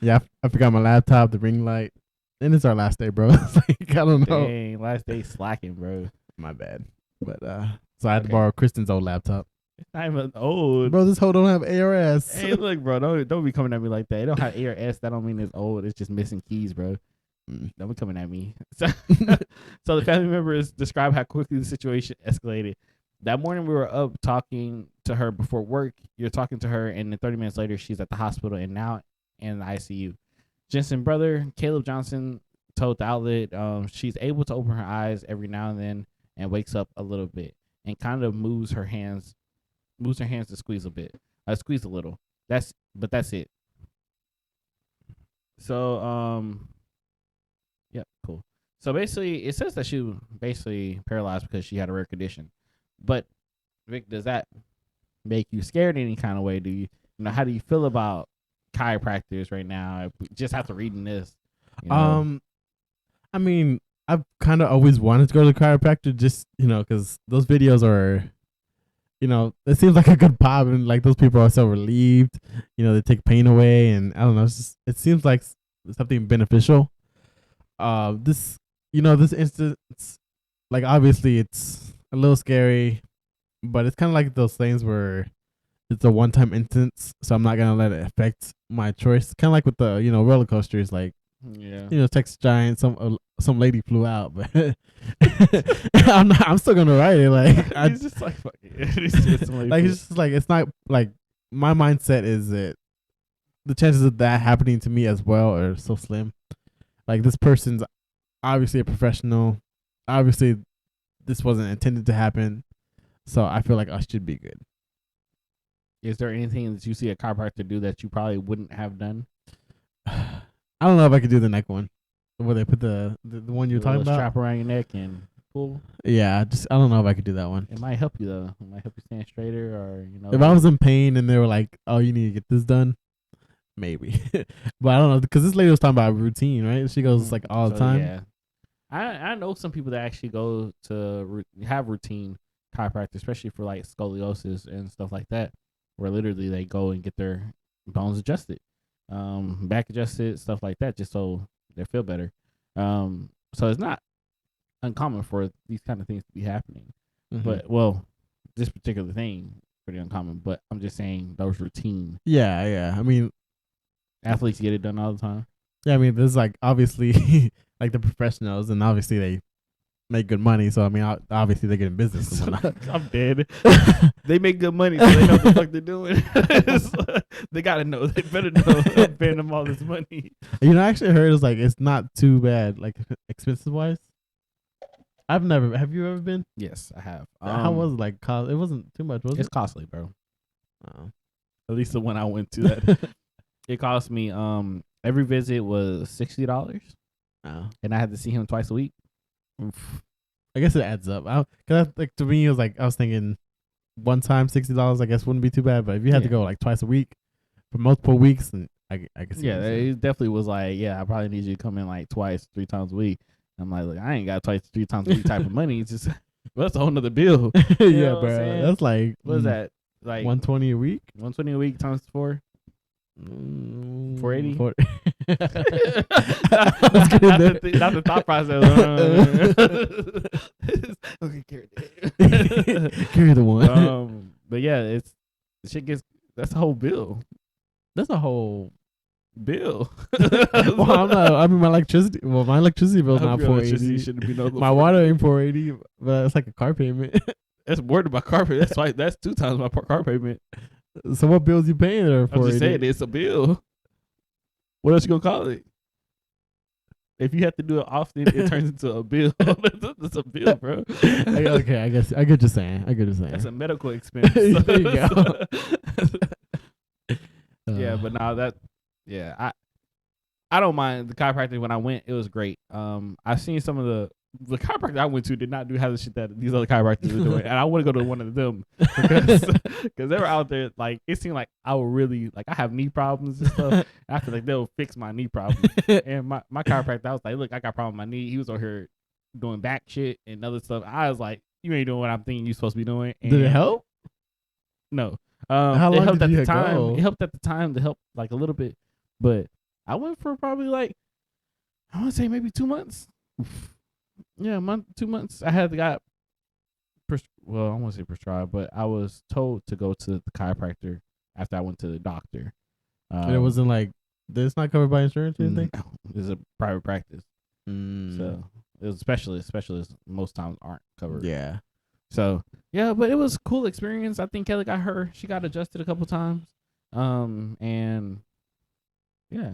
B: yeah, I forgot my laptop, the ring light, and it's our last day, bro. It's like, I don't know.
A: Dang, last day slacking, bro.
B: My bad. But so I had to borrow Kristen's old laptop.
A: It's not even old.
B: Bro, this hoe don't have ARS.
A: Hey, look, bro, don't be coming at me like that. It don't have ARS. That don't mean it's old. It's just missing keys, bro. Don't be coming at me. So, so the family members describe how quickly the situation escalated. That morning, we were up talking to her before work. You're talking to her, and then 30 minutes later, she's at the hospital and now in the ICU. Jensen's brother, Caleb Johnson, told the outlet she's able to open her eyes every now and then and wakes up a little bit and kind of moves her hands to squeeze a bit. Squeeze a little. That's it. So, yep, cool. So basically, it says that she was basically paralyzed because she had a rare condition. But Vic, does that make you scared in any kind of way? Do you how do you feel about chiropractors right now? Just after reading this,
B: I mean, I've kind of always wanted to go to the chiropractor, just because those videos are, it seems like a good pop, and like those people are so relieved. They take pain away, and I don't know. It seems like something beneficial. This instance, like obviously it's a little scary, but it's kind of like those things where it's a one-time instance, so I'm not gonna let it affect my choice. Kind of like with the roller coasters, like Texas Giant, some lady flew out, but I'm still gonna ride it. Like
A: it's just like fuck it.
B: It's just like it's not like my mindset is that the chances of that happening to me as well are so slim. Like this person's obviously a professional. Obviously, this wasn't intended to happen, so I feel like I should be good.
A: Is there anything that you see a chiropractor do that you probably wouldn't have done?
B: I don't know if I could do the neck one, where they put the one you're talking about,
A: strap around your neck and pull.
B: Yeah, I don't know if I could do that one.
A: It might help you though. It might help you stand straighter, or
B: If I was in pain and they were like, "Oh, you need to get this done," maybe. But I don't know, because this lady was talking about routine, right? She goes like all the time.
A: Yeah, I know some people that actually go to have routine chiropractor, especially for like scoliosis and stuff like that, where literally they go and get their bones adjusted, back adjusted, stuff like that, just so they feel better. So it's not uncommon for these kind of things to be happening. But this particular thing pretty uncommon. But I'm just saying those routine.
B: Yeah. I mean,
A: athletes get it done all the time.
B: Yeah, I mean, there's like obviously like the professionals, and obviously they make good money. So I mean, obviously they get in business and whatnot.
A: I'm dead. They make good money, so they know what the fuck they're doing. They gotta know. They better know. I'm paying them all this money.
B: I actually heard it's like it's not too bad, like expensive wise. Have you ever been?
A: Yes, I have.
B: How was it? Like, it wasn't too much, was it?
A: It's costly, bro. At least the one I went to, that it cost me. Every visit was $60. And I had to see him twice a week.
B: Oof. I guess it adds up. Cause like to me, it was like I was thinking one time $60, I guess wouldn't be too bad. But if you had to go like twice a week for multiple weeks, then I guess
A: it definitely was like, I probably need you to come in like twice, 3 times a week. I'm like, look, I ain't got twice, 3 times a week type of money. It's just that's a whole nother bill.
B: Yeah, bro. That's like
A: what is that? Like
B: 120 a week.
A: 120 a week times 4. 480. Not the thought process. Okay,
B: carry the one.
A: But yeah, the shit gets. That's a whole bill.
B: That's a whole
A: bill.
B: Well, I mean, my electricity bill's not $480. My water ain't $480, but it's like a car payment.
A: That's more than my car payment. That's 2 times my car payment.
B: So what bills you paying there for?
A: I'm just saying it's a bill. What else you gonna call it? If you have to do it often, it turns into a bill. It's a bill, bro.
B: Okay, I guess I get you saying.
A: That's a medical expense.
B: There you go.
A: Yeah, but now I don't mind the chiropractor. When I went, it was great. I've seen some of the chiropractor I went to did not do half the shit that these other chiropractors are doing, and I want to go to one of them because they were out there. Like it seemed like I would really like. I have knee problems and stuff. And I feel like they'll fix my knee problems. And my chiropractor, I was like, look, I got a problem with my knee. He was over here doing back shit and other stuff. I was like, you ain't doing what I'm thinking you're supposed to be doing. And
B: did it help?
A: No.
B: How
A: it
B: long
A: helped
B: did
A: at
B: you
A: the time.
B: go?
A: It helped at the time to help like a little bit, but I went for probably like I want to say maybe 2 months. Yeah, 2 months. I had got well, I won't say prescribed, but I was told to go to the chiropractor after I went to the doctor.
B: And it wasn't like it's not covered by insurance or anything.
A: No, it's a private practice, so it was specialists. Specialists most times aren't covered.
B: Yeah.
A: So yeah, but it was a cool experience. I think Kelly got she got adjusted a couple times, and yeah,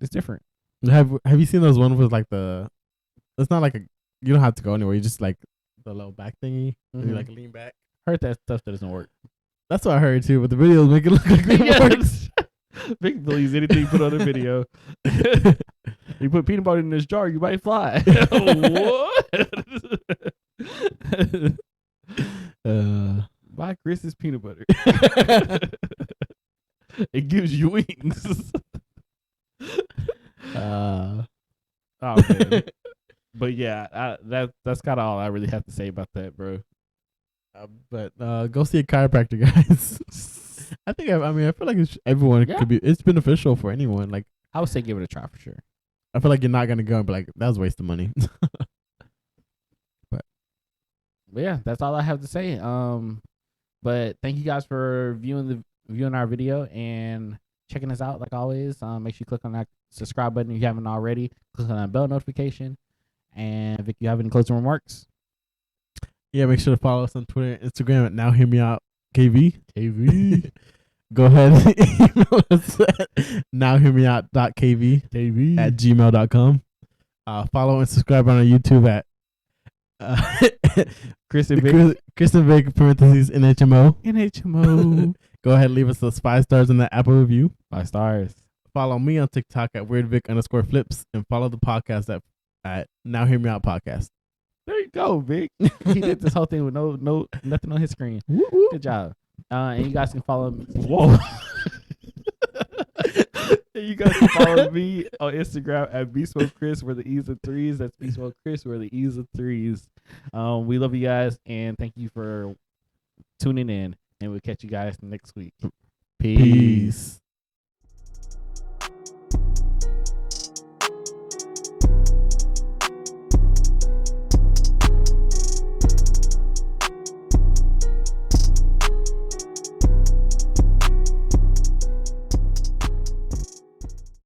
A: it's different.
B: Have you seen those ones with like the? It's not like you don't have to go anywhere. You just like the little back thingy. And you like lean back.
A: Heard that stuff that doesn't work.
B: That's what I heard too. But the videos make it look like it works.
A: Vic believes anything you put on the video. You put peanut butter in this jar, you might fly. What? Buy Chris's peanut butter. It gives you wings.
B: Oh
A: man. But yeah, that's kind of all I really have to say about that, bro.
B: But go see a chiropractor, guys. I think I feel like everyone could be. It's beneficial for anyone. Like
A: I would say, give it a try for sure.
B: I feel like you're not gonna go and be like, that was a waste of money. But
A: yeah, that's all I have to say. But thank you guys for viewing our video and checking us out. Like always, make sure you click on that subscribe button if you haven't already. Click on that bell notification. And Vic, you have any closing remarks?
B: Yeah, make sure to follow us on Twitter and Instagram at nowhearmeout.kv. Go ahead and email us at nowhearmeout.kv at gmail.com. Follow and subscribe on our YouTube at
A: Chris and Vic
B: parentheses NHMO.
A: NHMO.
B: Go ahead and leave us those 5 stars in the Apple review.
A: 5 stars.
B: Follow me on TikTok at weirdvic_flips and follow the podcast at Now Hear Me Out Podcast.
A: There you go, Vic. He did this whole thing with nothing on his screen. Good job. And you guys can follow me. Whoa. You guys can follow me on Instagram at BSmokeChris, where the E's are 3s. That's BSmokeChris, where the E's are 3s. We love you guys, and thank you for tuning in. And we'll catch you guys next week. Peace.